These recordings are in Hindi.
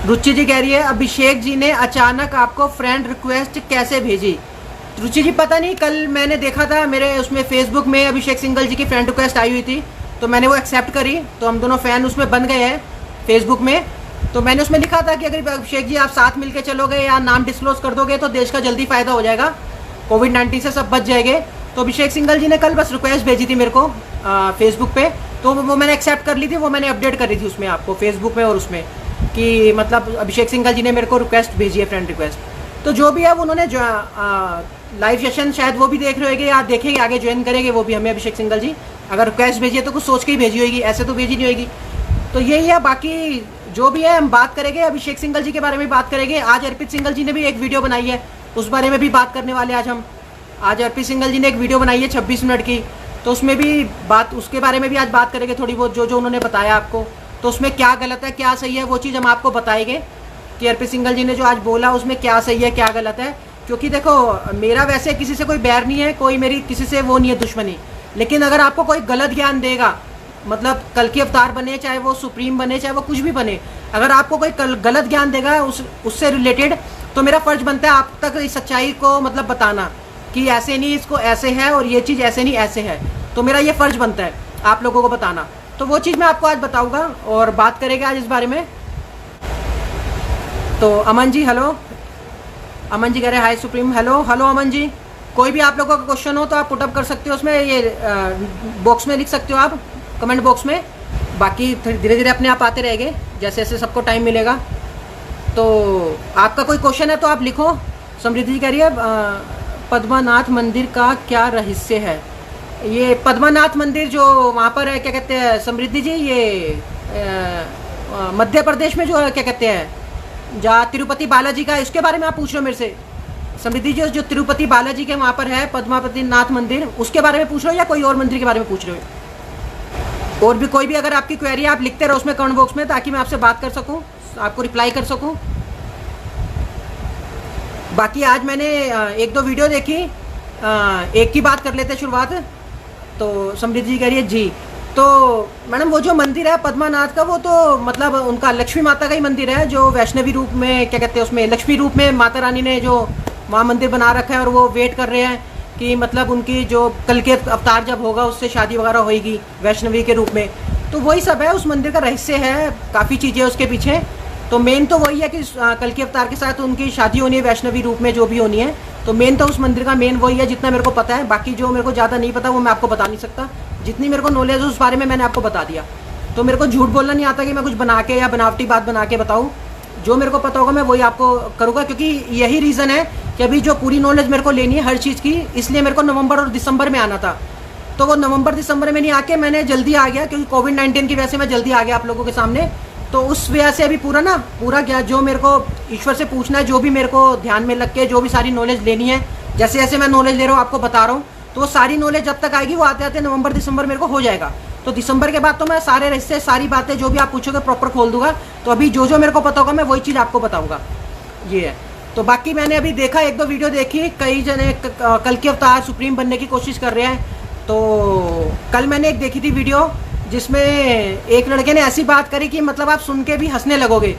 रुचि जी कह रही है अभिषेक जी ने अचानक आपको फ्रेंड रिक्वेस्ट कैसे भेजी। रुचि जी पता नहीं, कल मैंने देखा था मेरे उसमें फेसबुक में अभिषेक सिंघल जी की फ्रेंड रिक्वेस्ट आई हुई थी, तो मैंने वो एक्सेप्ट करी, तो हम दोनों फ़ैन उसमें बन गए हैं फेसबुक में। तो मैंने उसमें लिखा था कि अगर अभिषेक जी आप साथ मिलकर चलोगे या नाम डिस्क्लोज कर दोगे तो देश का जल्दी फ़ायदा हो जाएगा, कोविड-19 से सब बच जाएंगे। तो अभिषेक सिंघल जी ने कल बस रिक्वेस्ट भेजी थी मेरे को फेसबुक पे, तो वो मैंने एक्सेप्ट कर ली थी, वो मैंने अपडेट करी थी उसमें आपको फेसबुक में और उसमें कि मतलब अभिषेक सिंघल जी ने मेरे को रिक्वेस्ट भेजी है, फ्रेंड रिक्वेस्ट। तो जो भी है वो उन्होंने जो लाइव सेशन शायद वो भी देख रहे होंगे या देखेंगे, आगे ज्वाइन करेंगे वो भी हमें अभिषेक सिंघल जी। अगर रिक्वेस्ट भेजी है तो कुछ सोच के ही भेजी होगी, ऐसे तो भेजी नहीं होगी। तो यही है, बाकी जो भी है हम बात करेंगे अभिषेक सिंघल जी के बारे में बात करेंगे। आज अर्पित सिंघल जी ने भी एक वीडियो बनाई है, उस बारे में भी बात करने वाले आज हम। आज अर्पित सिंघल जी ने एक वीडियो बनाई है 26 मिनट की, तो उसमें भी बात, उसके बारे में भी आज बात करेंगे थोड़ी बहुत, जो उन्होंने बताया आपको। तो उसमें क्या गलत है क्या सही है वो चीज़ हम आपको बताएंगे कि अर्पित सिंघल जी ने जो आज बोला उसमें क्या सही है क्या गलत है। क्योंकि देखो मेरा वैसे किसी से कोई बैर नहीं है, कोई मेरी किसी से वो नहीं है दुश्मनी, लेकिन अगर आपको कोई गलत ज्ञान देगा, मतलब कल की अवतार बने चाहे वो सुप्रीम बने चाहे वो कुछ भी बने, अगर आपको कोई गलत ज्ञान देगा उससे रिलेटेड, तो मेरा फ़र्ज बनता है आप तक इस सच्चाई को मतलब बताना कि ऐसे नहीं, इसको ऐसे है और ये चीज़ ऐसे नहीं ऐसे है। तो मेरा ये फ़र्ज बनता है आप लोगों को बताना, तो वो चीज़ मैं आपको आज बताऊंगा और बात करेंगे आज इस बारे में। तो अमन जी हेलो, अमन जी कह रहे हाय supreme, hello hello Aman ji. कोई भी आप लोगों का क्वेश्चन हो तो आप पुटअप कर सकते हो, उसमें ये बॉक्स में लिख सकते हो आप, कमेंट बॉक्स में। बाकी धीरे धीरे अपने आप आते रहेंगे जैसे जैसे सबको टाइम मिलेगा। तो आपका कोई क्वेश्चन है तो आप लिखो। समृद्धि जी कह रही है पद्मानाथ मंदिर का क्या रहस्य है। ये पद्मानाथ मंदिर जो वहाँ पर है, क्या कहते हैं समृद्धि जी, ये मध्य प्रदेश में जो है क्या कहते हैं जहाँ तिरुपति बालाजी का, इसके बारे में आप पूछ रहे हो मेरे से समृद्धि जी। जो तिरुपति बालाजी के वहाँ पर है पद्मावतीनाथ मंदिर, उसके बारे में पूछ रहे हो या कोई और मंदिर के बारे में पूछ रहे हो? और भी कोई भी अगर आपकी क्वेरी आप लिखते रहो उसमें कमेंट बॉक्स में, ताकि मैं आपसे बात कर सकूँ, आपको रिप्लाई कर सकूँ। बाकी आज मैंने एक दो वीडियो देखी, एक की बात कर लेते हैं शुरुआत। तो समृद्धि जी कह रही है जी, तो मैडम वो जो मंदिर है पद्मानाथ का, वो तो मतलब उनका लक्ष्मी माता का ही मंदिर है, जो वैष्णवी रूप में क्या कहते हैं उसमें लक्ष्मी रूप में माता रानी ने जो वहाँ मंदिर बना रखा है, और वो वेट कर रहे हैं कि मतलब उनकी जो कल के अवतार जब होगा उससे शादी वगैरह होगी वैष्णवी के रूप में। तो वही सब है, उस मंदिर का रहस्य है, काफ़ी चीज़ें उसके पीछे। तो मेन तो वही है कि कल के अवतार के साथ उनकी शादी होनी है वैष्णवी रूप में, जो भी होनी है। तो मेन तो उस मंदिर का मेन वही है, जितना मेरे को पता है। बाकी जो मेरे को ज़्यादा नहीं पता वो मैं आपको बता नहीं सकता, जितनी मेरे को नॉलेज है उस बारे में मैंने आपको बता दिया। तो मेरे को झूठ बोलना नहीं आता कि मैं कुछ बना के या बनावटी बात बना के बताऊँ। जो मेरे को पता होगा मैं वही आपको करूँगा, क्योंकि यही रीज़न है कि अभी जो पूरी नॉलेज मेरे को लेनी है हर चीज़ की, इसलिए मेरे को नवंबर और दिसंबर में आना था। तो वो नवंबर दिसंबर में नहीं आके मैंने जल्दी आ गया, क्योंकि कोविड-19 की वजह से मैं जल्दी आ गया आप लोगों के सामने। तो उस वजह से अभी पूरा क्या जो मेरे को ईश्वर से पूछना है, जो भी मेरे को ध्यान में लग के जो भी सारी नॉलेज लेनी है, जैसे जैसे मैं नॉलेज ले रहा हूँ आपको बता रहा हूँ, तो वो सारी नॉलेज जब तक आएगी वो आते आते नवंबर दिसंबर मेरे को हो जाएगा। तो दिसंबर के बाद तो मैं सारे रहस्य सारी बातें जो भी आप पूछोगे प्रॉपर खोल दूंगा। तो अभी जो मेरे को पता होगा मैं वही चीज़ आपको बताऊँगा, ये है। तो बाकी मैंने अभी देखा, एक दो वीडियो देखी, कई जने कल के अवतार सुप्रीम बनने की कोशिश कर रहे हैं। तो कल मैंने एक देखी थी वीडियो जिसमें एक लड़के ने ऐसी बात करी कि मतलब आप सुन के भी हंसने लगोगे।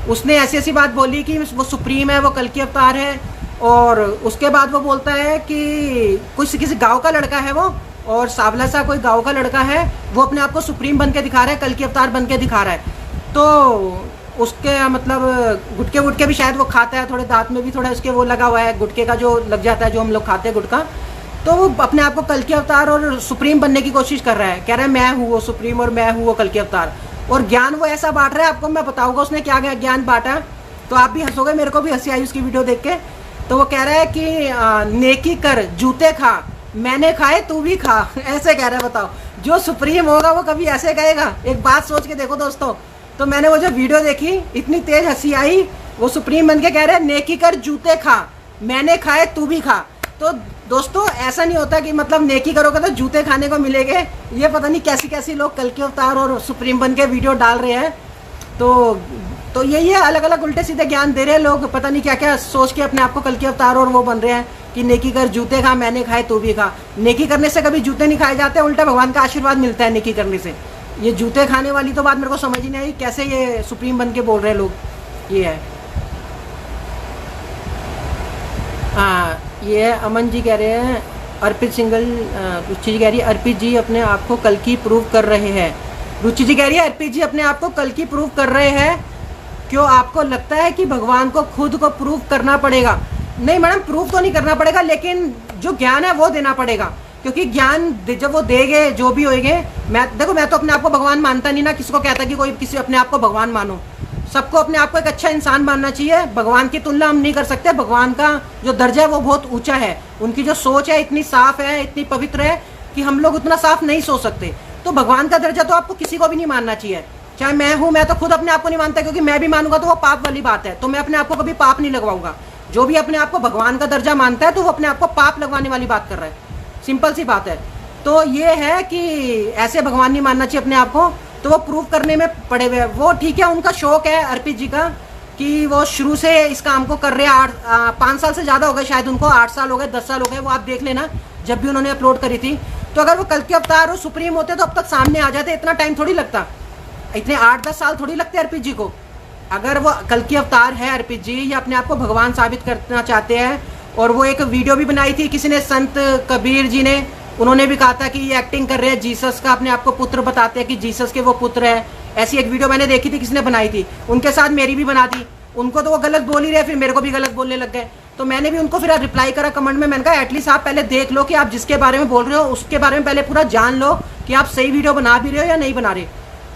उसने ऐसी ऐसी बात बोली कि वो सुप्रीम है, वो कल की अवतार है, और उसके बाद वो बोलता है कि कुछ किसी गांव का लड़का है वो, और सावला सा कोई गांव का लड़का है, वो अपने आप को सुप्रीम बन के दिखा रहा है, कल की अवतार बन के दिखा रहा है। तो उसके मतलब गुटके वुटके भी शायद वो खाता है, थोड़े दांत में भी थोड़ा उसके वो लगा हुआ है, गुटके का जो लग जाता है जो हम लोग खाते हैं गुटका। तो वो अपने आप को कल के अवतार और सुप्रीम बनने की कोशिश कर रहा है, कह रहा है मैं हूँ वो सुप्रीम और मैं हूँ वो कल के अवतार। और ज्ञान वो ऐसा बांट रहा है, आपको मैं बताऊंगा उसने क्या ज्ञान बांटा, तो आप भी हंसोगे, मेरे को भी हंसी आई उसकी वीडियो देख के। तो वो कह रहा है कि नेकी कर जूते खा, मैंने खाए तू भी खा, ऐसे कह रहा है। बताओ, जो सुप्रीम होगा वो कभी ऐसे कहेगा? एक बात सोच के देखो दोस्तों। तो मैंने वो जो वीडियो देखी, इतनी तेज हंसी आई, वो सुप्रीम बन के कह रहे हैं नेकी कर जूते खा, मैंने खाए तू भी खा। तो दोस्तों ऐसा नहीं होता कि मतलब नेकी करोगे तो जूते खाने को मिलेंगे। ये पता नहीं कैसी कैसी लोग कल के अवतार और सुप्रीम बन के वीडियो डाल रहे हैं। तो यही है, अलग अलग उल्टे सीधे ज्ञान दे रहे हैं लोग, पता नहीं क्या क्या सोच के अपने आप को कल के अवतार और वो बन रहे हैं कि नेकी कर जूते खा, मैंने खाए तू भी खा। नेकी करने से कभी जूते नहीं खाए जाते, उल्टा भगवान का आशीर्वाद मिलता है नेकी करने से। ये जूते खाने वाली तो बात मेरे को समझ ही नहीं आई, कैसे ये सुप्रीम बन के बोल रहे हैं लोग। ये है। हाँ ये है, अमन जी कह रहे हैं, अर्पित सिंगल रुचि जी कह रही है अर्पित जी अपने आप को कल की प्रूव कर रहे हैं। रुचि जी कह रही है अर्पित जी अपने आप को कल की प्रूव कर रहे हैं। क्यों आपको लगता है कि भगवान को खुद को प्रूव करना पड़ेगा? नहीं मैडम, प्रूव तो नहीं करना पड़ेगा, लेकिन जो ज्ञान है वो देना पड़ेगा, क्योंकि ज्ञान जब वो देंगे जो भी होएंगे। मैं तो अपने आप को भगवान मानता नहीं ना, किसी को कहता कि कोई किसी अपने आप को भगवान मानो। सबको अपने आप को एक अच्छा इंसान मानना चाहिए। भगवान की तुलना हम नहीं कर सकते। भगवान का जो दर्जा है वो बहुत ऊंचा है। उनकी जो सोच है इतनी साफ है, इतनी पवित्र है कि हम लोग उतना साफ नहीं सोच सकते। तो भगवान का दर्जा तो आपको किसी को भी नहीं मानना चाहिए। चाहे मैं हूँ, मैं तो खुद अपने आप को नहीं मानता, क्योंकि मैं भी मानूंगा तो वो पाप वाली बात है। तो मैं अपने आप को कभी पाप नहीं लगवाऊंगा। जो भी अपने आप को भगवान का दर्जा मानता है तो वो अपने आप को पाप लगवाने वाली बात कर रहा है। सिंपल सी बात है। तो ये है कि ऐसे भगवान नहीं मानना चाहिए अपने आप को, तो वो प्रूव करने में पड़े हुए हैं। वो ठीक है, उनका शौक है अर्पित जी का कि वो शुरू से इस काम को कर रहे हैं। 5 साल से ज़्यादा हो गए शायद उनको, 8 साल हो गए, 10 साल हो गए। वो आप देख लेना जब भी उन्होंने अपलोड करी थी। तो अगर वो कल के अवतार और सुप्रीम होते तो अब तक सामने आ जाते। इतना टाइम थोड़ी लगता, इतने 8-10 साल थोड़ी लगते अर्पित जी को। अगर वो कल की अवतार है अर्पित जी, या अपने आप को भगवान साबित करना चाहते हैं, और वो एक वीडियो भी बनाई थी किसी ने, संत कबीर जी ने, उन्होंने भी कहा था कि ये एक्टिंग कर रहे हैं, जीसस का अपने आप को पुत्र बताते हैं कि जीसस के वो पुत्र है। ऐसी एक वीडियो मैंने देखी थी, किसी ने बनाई थी, उनके साथ मेरी भी बना दी। उनको तो वो गलत बोल ही रहे, फिर मेरे को भी गलत बोलने लग गए। तो मैंने भी उनको फिर रिप्लाई करा कमेंट में, मैंने कहा एटलीस्ट आप पहले देख लो कि आप जिसके बारे में बोल रहे हो उसके बारे में पहले पूरा जान लो कि आप सही वीडियो बना भी रहे हो या नहीं बना रहे।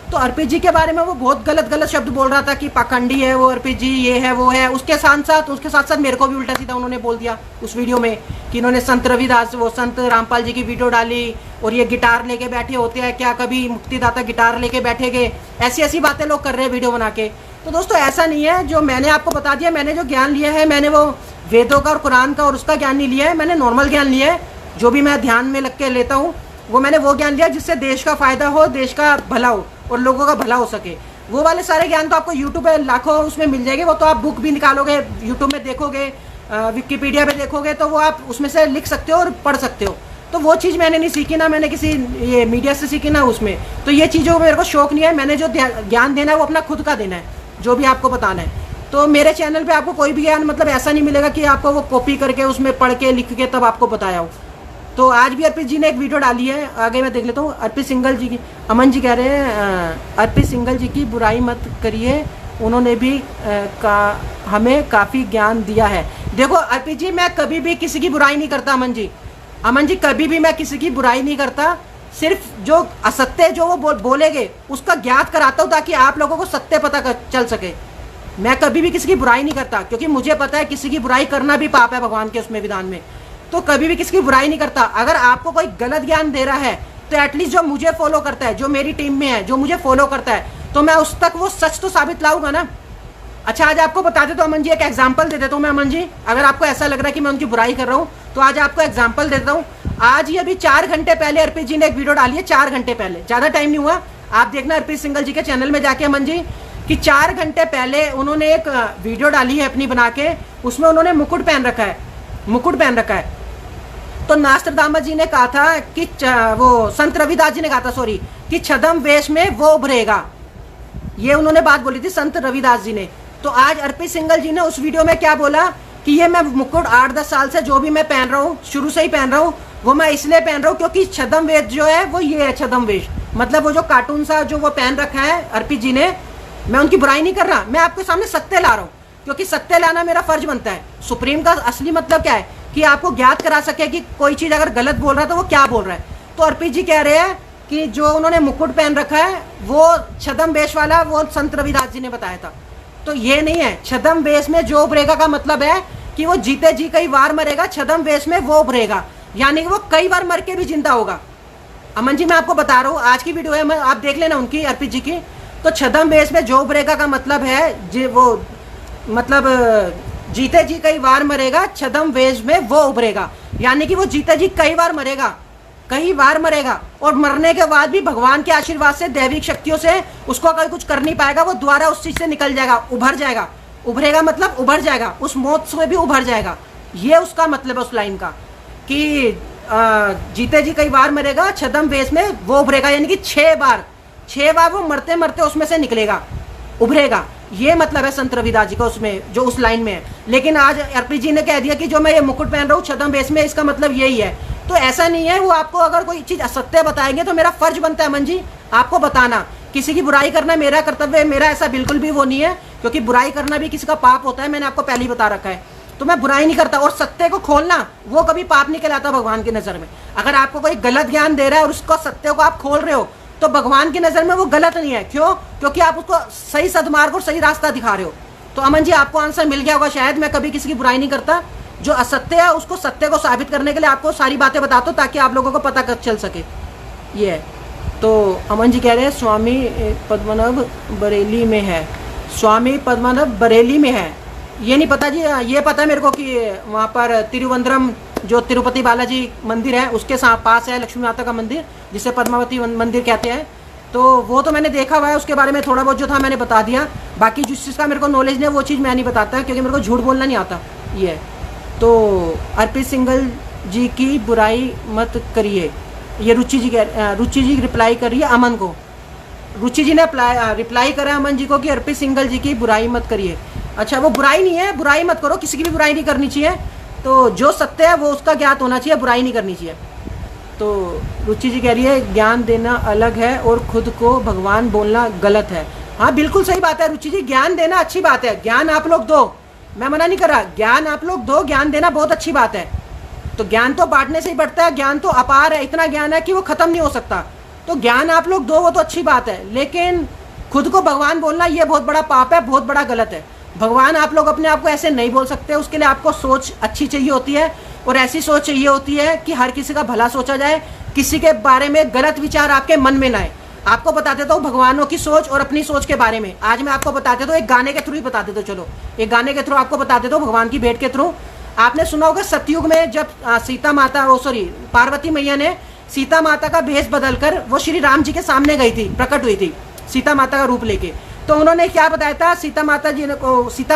तो अर्पित जी के बारे में वो बहुत गलत शब्द बोल रहा था कि पाखंडी है वो अर्पित जी, ये है वो है। उसके साथ साथ मेरे को भी उल्टा सीधा उन्होंने बोल दिया उस वीडियो में कि इन्होंने संत रविदास, वो संत रामपाल जी की वीडियो डाली, और ये गिटार लेके बैठे होते हैं क्या, कभी मुक्तिदाता गिटार लेके बैठे गए, ऐसी बातें लोग कर रहे हैं वीडियो बना के। तो दोस्तों ऐसा नहीं है। जो मैंने आपको बता दिया, मैंने जो ज्ञान लिया है, मैंने वो वेदों का और कुरान का और उसका ज्ञान नहीं लिया है, मैंने नॉर्मल ज्ञान लिया है। जो भी मैं ध्यान में लग के लेता हूँ वो मैंने वो ज्ञान लिया जिससे देश का फायदा हो, देश का भला हो और लोगों का भला हो सके। वो वाले सारे ज्ञान तो आपको यूट्यूब पे लाखों उसमें मिल जाएंगे। वो तो आप बुक भी निकालोगे, यूट्यूब में देखोगे, विकिपीडिया पे देखोगे, तो वो आप उसमें से लिख सकते हो और पढ़ सकते हो। तो वो चीज़ मैंने नहीं सीखी, ना मैंने किसी ये मीडिया से सीखी, ना उसमें। तो ये चीज़ों को मेरे को शौक नहीं है। मैंने जो ज्ञान देना है वो अपना खुद का देना है, जो भी आपको बताना है। तो मेरे चैनल पे आपको कोई भी ज्ञान मतलब ऐसा नहीं मिलेगा कि आपको वो कॉपी करके उसमें पढ़ के लिख के तब आपको बताया हो। तो आज भी अर्पित जी ने एक वीडियो डाली है, आगे मैं देख लेता हूँ। अर्पित सिंगल जी की, अमन जी कह रहे हैं अर्पित सिंगल जी की बुराई मत करिए, उन्होंने भी हमें काफ़ी ज्ञान दिया है। देखो अर्पित जी, मैं कभी भी किसी की बुराई नहीं करता। अमन जी कभी भी मैं किसी की बुराई नहीं करता। सिर्फ जो असत्य जो वो बोलेंगे उसका ज्ञात कराता हूँ ताकि आप लोगों को सत्य पता चल सके। मैं कभी भी किसी की बुराई नहीं करता, क्योंकि मुझे पता है किसी की बुराई करना भी पाप है भगवान के उसमें विधान में। तो कभी भी किसी की बुराई नहीं करता। अगर आपको कोई गलत ज्ञान दे रहा है तो एटलीस्ट जो मुझे फॉलो करता है, जो मेरी टीम में है, जो मुझे फॉलो करता है, तो मैं उस तक वो सच तो साबित लाऊंगा ना। अच्छा आज आपको बता देता हूँ अमन जी, एक एग्जाम्पल दे देता हूँ मैं अमन जी। अगर आपको ऐसा लग रहा है कि मैं उनकी बुराई कर रहा हूँ तो आज आपको एग्जाम्पल दे देता हूँ। आज ही अभी 4 घंटे पहले अर्पित जी ने एक वीडियो डाली है, 4 घंटे पहले, ज़्यादा टाइम नहीं हुआ। आप देखना अर्पित सिंगल जी के चैनल में जाके अमन जी कि 4 घंटे पहले उन्होंने एक वीडियो डाली है अपनी बना के। उसमें उन्होंने मुकुट पहन रखा है। तो नास्त्रदामस जी ने कहा था कि वो संत रविदास जी ने कहा था सॉरी कि छद्म वेश में वो उभरेगा। ये उन्होंने बात बोली थी संत रविदास जी ने। तो आज अर्पित सिंगल जी ने उस वीडियो में क्या बोला कि ये मैं मुकुट 8-10 साल से जो भी मैं पहन रहा हूँ, शुरू से ही पहन रहा हूँ, वो मैं इसलिए पहन रहा हूँ क्योंकि छद्म वेश जो है वो ये है। छद्म वेश मतलब वो जो कार्टून सा जो वो पहन रखा है अर्पित जी ने। मैं उनकी बुराई नहीं कर रहा, मैं आपके सामने सत्य ला रहा हूँ, क्योंकि सत्य लाना मेरा फर्ज बनता है। सुप्रीम का असली मतलब क्या है कि आपको ज्ञात करा सके कि कोई चीज़ अगर गलत बोल रहा है तो वो क्या बोल रहा है। तो अर्पित जी कह रहे हैं कि जो उन्होंने मुकुट पहन रखा है वो छद्म वेश वाला वो संत रविदास जी ने बताया था। तो ये नहीं है। छद्म वेश में जो उभरेगा का मतलब है कि वो जीते जी कई बार मरेगा, छद्म वेश में वो उभरेगा, यानी कि वो कई बार मर के भी जिंदा होगा। अमन जी मैं आपको बता रहा हूँ, आज की वीडियो है, आप देख लेना उनकी, अर्पित जी की। तो छद्म वेश में जो उभरेगा का मतलब है वो मतलब जीते जी कई बार मरेगा, छद्म वेश में वो उभरेगा, यानी कि वो जीते जी कई बार मरेगा और मरने के बाद भी भगवान के आशीर्वाद से, दैविक शक्तियों से उसको अगर कुछ कर नहीं पाएगा, वो दोबारा उस चीज से निकल जाएगा, उभर जाएगा। उभरेगा मतलब उभर जाएगा, उस मौत से भी उभर जाएगा। ये उसका मतलब है उस लाइन का कि जीते जी कई बार मरेगा, छद्म वेश में वो उभरेगा, यानी कि 6 बार वो मरते मरते उसमें से निकलेगा, उभरेगा। ये मतलब है संत रविदास जी का उसमें, जो उस लाइन में है। लेकिन आज अर्पित जी ने कह दिया कि जो मैं ये मुकुट पहन रहा हूँ छद्म वेश में, इसका मतलब यही है। तो ऐसा नहीं है। वो आपको अगर कोई चीज़ असत्य बताएंगे तो मेरा फर्ज बनता है अमन जी आपको बताना। किसी की बुराई करना मेरा कर्तव्य है, मेरा ऐसा बिल्कुल भी वो नहीं है, क्योंकि बुराई करना भी किसी का पाप होता है, मैंने आपको पहले ही बता रखा है। तो मैं बुराई नहीं करता, और सत्य को खोलना वो कभी पाप नहीं कहलाता भगवान की नज़र में। अगर आपको कोई गलत ज्ञान दे रहा है और उसको सत्य को आप खोल रहे हो तो भगवान की नज़र में वो गलत नहीं है। क्यों? क्योंकि आप उसको सही सदमार्ग और सही रास्ता दिखा रहे हो। तो अमन जी आपको आंसर मिल गया होगा शायद। मैं कभी किसी की बुराई नहीं करता, जो असत्य है उसको सत्य को साबित करने के लिए आपको सारी बातें बताता हूँ ताकि आप लोगों को पता चल सके। ये है। तो अमन जी कह रहे हैं स्वामी पद्मनाभ बरेली में है। स्वामी पद्मनाभ बरेली में है ये नहीं पता जी। ये पता है मेरे को कि वहाँ पर तिरुवंद्रम जो तिरुपति बालाजी मंदिर है उसके पास है लक्ष्मी माता का मंदिर, जिसे पद्मावती मंदिर कहते हैं। तो वो तो मैंने देखा हुआ है, उसके बारे में थोड़ा बहुत जो था मैंने बता दिया। बाकी जिस चीज़ का मेरे को नॉलेज नहीं है वो चीज़ मैं नहीं बताता, क्योंकि मेरे को झूठ बोलना नहीं आता। ये है। तो अर्पित सिंघल जी की बुराई मत करिए, ये रुचि जी रिप्लाई कर रही है अमन को। रुचि जी ने रिप्लाई करा अमन जी को कि अर्पित सिंघल जी की बुराई मत करिए। अच्छा, वो बुराई नहीं है, बुराई मत करो, किसी की भी बुराई नहीं करनी चाहिए। तो जो सत्य है वो उसका ज्ञात होना चाहिए, बुराई नहीं करनी चाहिए। तो रुचि जी कह रही है ज्ञान देना अलग है और खुद को भगवान बोलना गलत है। हाँ बिल्कुल सही बात है रुचि जी, ज्ञान देना अच्छी बात है, ज्ञान आप लोग दो, मैं मना नहीं कर रहा, ज्ञान आप लोग दो, ज्ञान देना बहुत अच्छी बात है। तो ज्ञान तो बांटने से ही बढ़ता है, ज्ञान तो अपार है, इतना ज्ञान है कि वो खत्म नहीं हो सकता। तो ज्ञान आप लोग दो वो तो अच्छी बात है, लेकिन खुद को भगवान बोलना ये बहुत बड़ा पाप है, बहुत बड़ा गलत है। भगवान आप लोग अपने आप को ऐसे नहीं बोल सकते, उसके लिए आपको सोच अच्छी चाहिए होती है, और ऐसी सोच चाहिए होती है कि हर किसी का भला सोचा जाए, किसी के बारे में गलत विचार आपके मन में ना आए। आपको बता देता हूँ भगवानों की सोच और अपनी सोच के बारे में। आज मैं आपको बता देता हूँ, एक गाने के थ्रू ही बता देता हूँ। चलो एक गाने के थ्रू आपको बता देता हूँ, भगवान की भेंट के थ्रू। आपने सुना होगा सतयुग में जब पार्वती मैया ने सीता माता का भेष बदलकर वो श्री राम जी के सामने गई थी, प्रकट हुई थी सीता माता का रूप लेके। तो उन्होंने क्या बताया था, सीता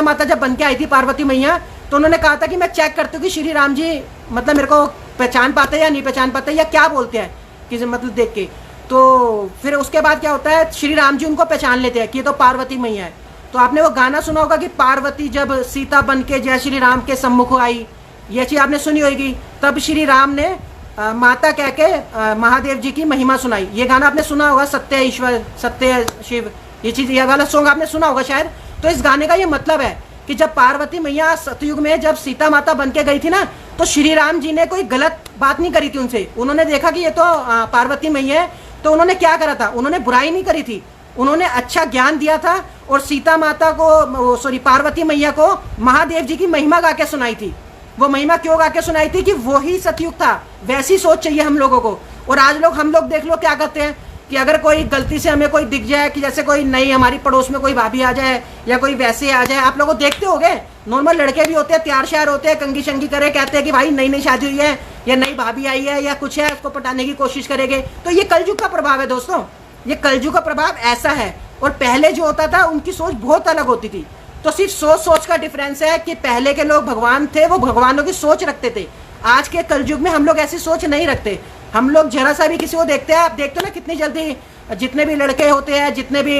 माता जब बन के आई थी पार्वती मैया, तो उन्होंने कहा था कि मैं चेक करती हूँ कि श्री राम जी मतलब मेरे को पहचान पाते या नहीं पहचान पाते, या क्या बोलते हैं किसी मतलब देख के। तो फिर उसके बाद क्या होता है, श्री राम जी उनको पहचान लेते हैं कि ये तो पार्वती मैया है। तो आपने वो गाना सुना होगा कि पार्वती जब सीता बन के जय श्री राम के सम्मुख आई, ये चीज़ आपने सुनी होगी। तब श्री राम ने माता कह के महादेव जी की महिमा सुनाई। ये गाना आपने सुना होगा, सत्य ईश्वर सत्य शिव, ये चीज़, ये वाला सॉन्ग आपने सुना होगा शायद। तो इस गाने का ये मतलब है कि जब पार्वती मैया सतयुग में जब सीता माता बन के गई थी ना, तो श्री राम जी ने कोई गलत बात नहीं करी थी उनसे। उन्होंने देखा कि ये तो पार्वती मैया है, तो उन्होंने क्या करा था, उन्होंने बुराई नहीं करी थी, उन्होंने अच्छा ज्ञान दिया था। और सीता माता को पार्वती मैया को महादेव जी की महिमा गा के सुनाई थी। वो महिमा क्यों गा के सुनाई थी कि वो ही सतयुग था। वैसी सोच चाहिए हम लोगों को। और आज हम लोग देख लो क्या करते हैं कि अगर कोई गलती से हमें कोई दिख जाए कि जैसे कोई नई हमारी पड़ोस में कोई भाभी आ जाए या कोई वैसे आ जाए, आप लोग देखते होंगे, नॉर्मल लड़के भी होते हैं, तैयार श्यार होते हैं, कंगी शंगी करे, कहते हैं कि भाई नई नई शादी हुई है या नई भाभी आई है या कुछ है, उसको पटाने की कोशिश करेंगे। तो ये कलयुग का प्रभाव है दोस्तों, ये कलयुग का प्रभाव ऐसा है। और पहले जो होता था उनकी सोच बहुत अलग होती थी। तो सिर्फ सोच का डिफरेंस है कि पहले के लोग भगवान थे, वो भगवानों की सोच रखते थे। आज के कलयुग में हम लोग ऐसी सोच नहीं रखते। हम लोग जरा सा भी किसी को देखते हैं, आप देखते हो ना कितनी जल्दी जितने भी लड़के होते हैं, जितने भी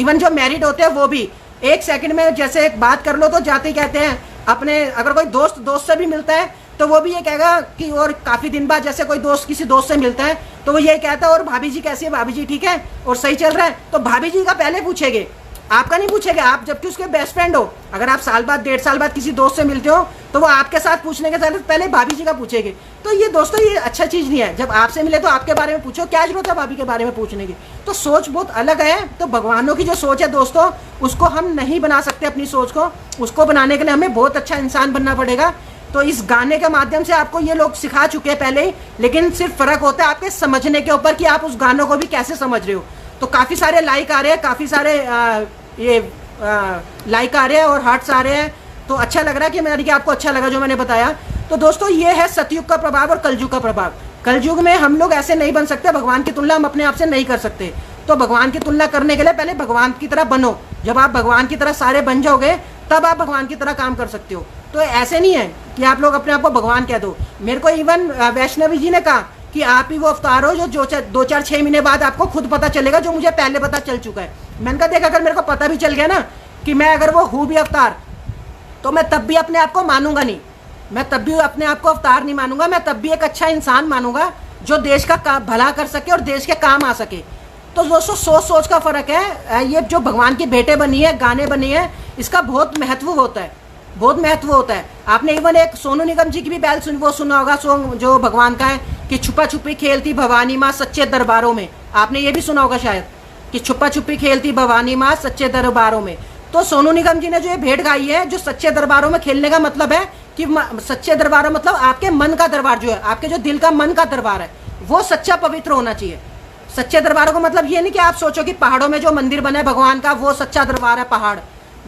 इवन जो मैरिड होते हैं, वो भी एक सेकंड में जैसे एक बात कर लो तो जाते ही कहते हैं अपने, अगर कोई दोस्त से भी मिलता है तो वो भी ये कहेगा कि, और काफ़ी दिन बाद जैसे कोई दोस्त किसी दोस्त से मिलता है तो वो यही कहता है और भाभी जी कैसी है, भाभी जी ठीक है और सही चल रहा है, तो भाभी जी का पहले पूछेंगे, आपका नहीं पूछेगा। आप जबकि उसके बेस्ट फ्रेंड हो, अगर आप साल बाद 1.5 साल बाद किसी दोस्त से मिलते हो तो वो आपके साथ पूछने के साथ पहले भाभी जी का पूछेंगे। तो ये दोस्तों ये अच्छा चीज़ नहीं है। जब आपसे मिले तो आपके बारे में पूछो, क्या जरूरत है भाभी के बारे में पूछने की। तो सोच बहुत अलग है। तो भगवानों की जो सोच है दोस्तों, उसको हम नहीं बना सकते अपनी सोच को। उसको बनाने के लिए हमें बहुत अच्छा इंसान बनना पड़ेगा। तो इस गाने के माध्यम से आपको ये लोग सिखा चुके हैं पहले ही, लेकिन सिर्फ फ़र्क होता है आपके समझने के ऊपर कि आप उस गानों को भी कैसे समझ रहे हो। तो काफ़ी सारे लाइक आ रहे हैं, काफ़ी सारे लाइक आ रहे हैं और हार्ट्स आ रहे हैं। तो अच्छा लग रहा है कि मेरा कि आपको अच्छा लगा जो मैंने बताया। तो दोस्तों ये है सतयुग का प्रभाव और कलयुग का प्रभाव। कलयुग में हम लोग ऐसे नहीं बन सकते, भगवान की तुलना हम अपने आप से नहीं कर सकते। तो भगवान की तुलना करने के लिए पहले भगवान की तरह बनो। जब आप भगवान की तरह सारे बन जाओगे तब आप भगवान की तरह काम कर सकते हो। तो ऐसे नहीं है कि आप लोग अपने आप को भगवान कह दो। मेरे को इवन वैष्णवी जी ने कहा कि आप ही वो अवतार हो जो 2-4-6 महीने बाद आपको खुद पता चलेगा, जो मुझे पहले पता चल चुका है। मैंने कहा देख, अगर मेरे को पता भी चल गया ना कि मैं अगर वो हूँ भी अवतार तो मैं तब भी अपने आप को मानूंगा नहीं, मैं तब भी अपने आप को अवतार नहीं मानूंगा, मैं तब भी एक अच्छा इंसान मानूंगा जो देश का भला कर सके और देश के काम आ सके। तो दोस्तों सोच सोच का फ़र्क है। ये जो भगवान की बेटे बनी है, गाने बनी है, इसका बहुत महत्व होता है, बहुत महत्व होता है। आपने इवन एक सोनू निगम जी की भी बैल वो सुना होगा सॉन्ग जो भगवान का है कि छुपा छुपी खेलती भवानी माँ सच्चे दरबारों में। आपने ये भी सुना होगा शायद कि छुपा छुपी खेलती भवानी माँ सच्चे दरबारों में। तो सोनू निगम जी ने जो ये भेंट गाई है, जो सच्चे दरबारों में खेलने का मतलब है कि सच्चे दरबारों मतलब आपके मन का दरबार जो है, आपके जो दिल का मन का दरबार है वो सच्चा पवित्र होना चाहिए। सच्चे दरबारों का मतलब ये नहीं कि आप सोचो कि पहाड़ों में जो मंदिर बना है भगवान का वो सच्चा दरबार है, पहाड़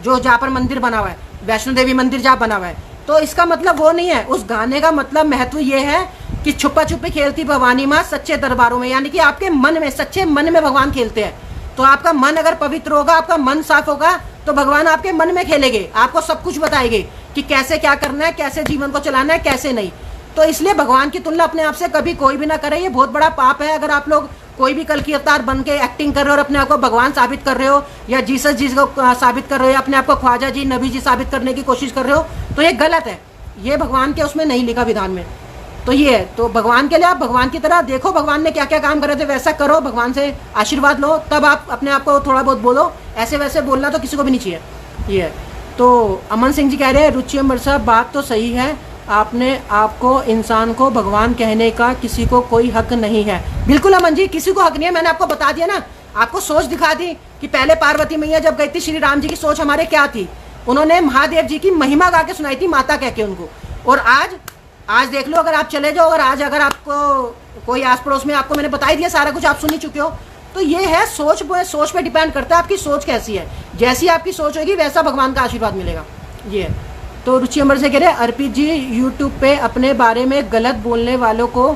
जो जहाँ पर मंदिर बना हुआ है, वैष्णो देवी मंदिर जहाँ बना हुआ है, तो इसका मतलब वो नहीं है। उस गाने का मतलब महत्व ये है कि छुपा छुपी खेलती भवानी माँ सच्चे दरबारों में, यानी कि आपके मन में, सच्चे मन में भगवान खेलते हैं। तो आपका मन अगर पवित्र होगा, आपका मन साफ होगा, तो भगवान आपके मन में खेलेंगे, आपको सब कुछ बताएंगे कि कैसे क्या करना है, कैसे जीवन को चलाना है, कैसे नहीं। तो इसलिए भगवान की तुलना अपने आप से कभी कोई भी ना करे, ये बहुत बड़ा पाप है। अगर आप लोग कोई भी कल की अवतार बन के एक्टिंग कर रहे हो और अपने आप को भगवान साबित कर रहे हो या जीसस जी को साबित कर रहे हो या अपने आप को ख्वाजा जी, नबी जी साबित करने की कोशिश कर रहे हो, तो ये गलत है। ये भगवान के उसमें नहीं लिखा विधान में। तो ये है, तो भगवान के लिए आप भगवान की तरह देखो, भगवान ने क्या क्या काम करे थे वैसा करो, भगवान से आशीर्वाद लो, तब आप अपने आप को थोड़ा बहुत बोलो। ऐसे वैसे बोलना तो किसी को भी नहीं चाहिए। ये है। तो अमन सिंह जी कह रहे हैं रुचि अमर साहब बात तो सही है, आपने आपको इंसान को भगवान कहने का किसी को कोई हक नहीं है। बिल्कुल अमन जी, किसी को हक नहीं है। मैंने आपको बता दिया ना, आपको सोच दिखा दी कि पहले पार्वती मैया जब गई थी, श्री राम जी की सोच हमारे क्या थी। उन्होंने महादेव जी की महिमा गा के सुनाई थी, माता कह के उनको। और आज देख लो, अगर आप चले जाओ, अगर आपको कोई आस पड़ोस में, आपको मैंने बता ही दिया सारा कुछ, आप सुन ही चुके हो। तो ये है सोच पे डिपेंड करता है आपकी सोच कैसी है। जैसी आपकी सोच होगी वैसा भगवान का आशीर्वाद मिलेगा। ये है। तो रुचि अमर से कह रहे हैं अर्पित जी यूट्यूब पे अपने बारे में गलत बोलने वालों को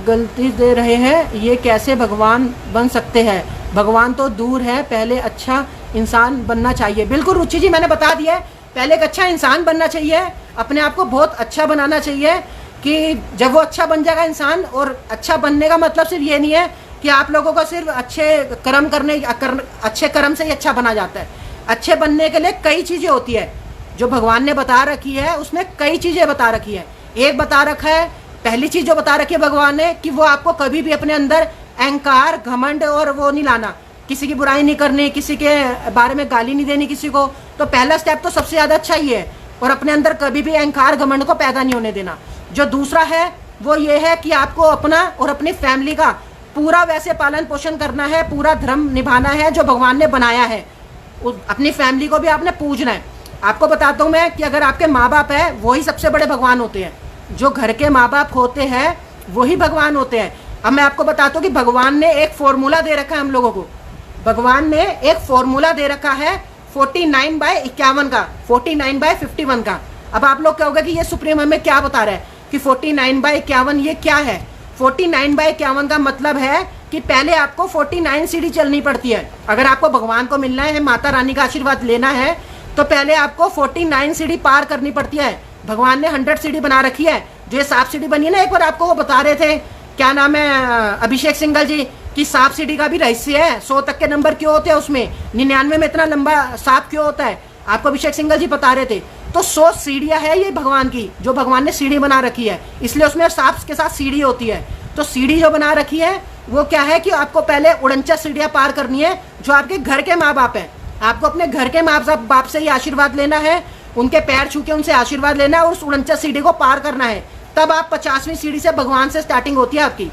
गलती दे रहे हैं, ये कैसे भगवान बन सकते हैं? भगवान तो दूर है, पहले अच्छा इंसान बनना चाहिए। बिल्कुल रुचि जी, मैंने बता दिया है, पहले एक अच्छा इंसान बनना चाहिए, अपने आप को बहुत अच्छा बनाना चाहिए कि जब वो अच्छा बन जाएगा इंसान। और अच्छा बनने का मतलब सिर्फ ये नहीं है कि आप लोगों को सिर्फ अच्छे कर्म से ही अच्छा बना जाता है। अच्छे बनने के लिए कई चीज़ें होती है जो भगवान ने बता रखी है, उसमें कई चीज़ें बता रखी है। एक बता रखा है, पहली चीज़ जो बता रखी है भगवान ने कि वो आपको कभी भी अपने अंदर अहंकार, घमंड और वो नहीं लाना, किसी की बुराई नहीं करनी, किसी के बारे में गाली नहीं देनी किसी को। तो पहला स्टेप तो सबसे ज़्यादा अच्छा ही है, और अपने अंदर कभी भी अहंकार, घमंड को पैदा नहीं होने देना। जो दूसरा है वो ये है कि आपको अपना और अपनी फैमिली का पूरा वैसे पालन पोषण करना है, पूरा धर्म निभाना है जो भगवान ने बनाया है। अपनी फैमिली को भी आपने पूजना है। आपको बताता हूँ मैं कि अगर आपके माँ बाप है, वही सबसे बड़े भगवान होते हैं। जो घर के माँ बाप होते हैं वही भगवान होते हैं। अब मैं आपको बताता हूँ कि भगवान ने एक फॉर्मूला दे रखा है हम लोगों को। भगवान ने एक फॉर्मूला दे रखा है 49/51 का, 49/51 का। अब आप लोग कहोगे कि ये सुप्रीम हमें क्या बता रहा है कि 49/51 ये क्या है? 49/51 का मतलब है कि पहले आपको 49 सीढ़ी चलनी पड़ती है। अगर आपको भगवान को मिलना है, माता रानी का आशीर्वाद लेना है, तो पहले आपको 49 सीढ़ी पार करनी पड़ती है। भगवान ने 100 सीढ़ी बना रखी है। जो ये 7 सीढ़ी बनी है ना, एक बार आपको वो बता रहे थे, क्या नाम है, अभिषेक सिंघल जी, कि 7 सीढ़ी का भी रहस्य है। 100 तक के नंबर क्यों होते हैं उसमें, 99 में इतना लंबा 7 क्यों होता है, आपको अभिषेक सिंघल जी बता रहे थे। तो 100 सीढ़ियाँ है ये भगवान की, जो भगवान ने सीढ़ी बना रखी है, इसलिए उसमें 7 के साथ सीढ़ी होती है। तो सीढ़ी जो बना रखी है वो क्या है कि आपको पहले 49 सीढ़ियाँ पार करनी है, जो आपके घर के माँ बाप हैं। आपको अपने घर के माँ बाप से ही आशीर्वाद लेना है, उनके पैर छू के उनसे आशीर्वाद लेना है और उस 49 सीढ़ी को पार करना है। तब आप 50वीं सीढ़ी से भगवान से स्टार्टिंग होती है आपकी।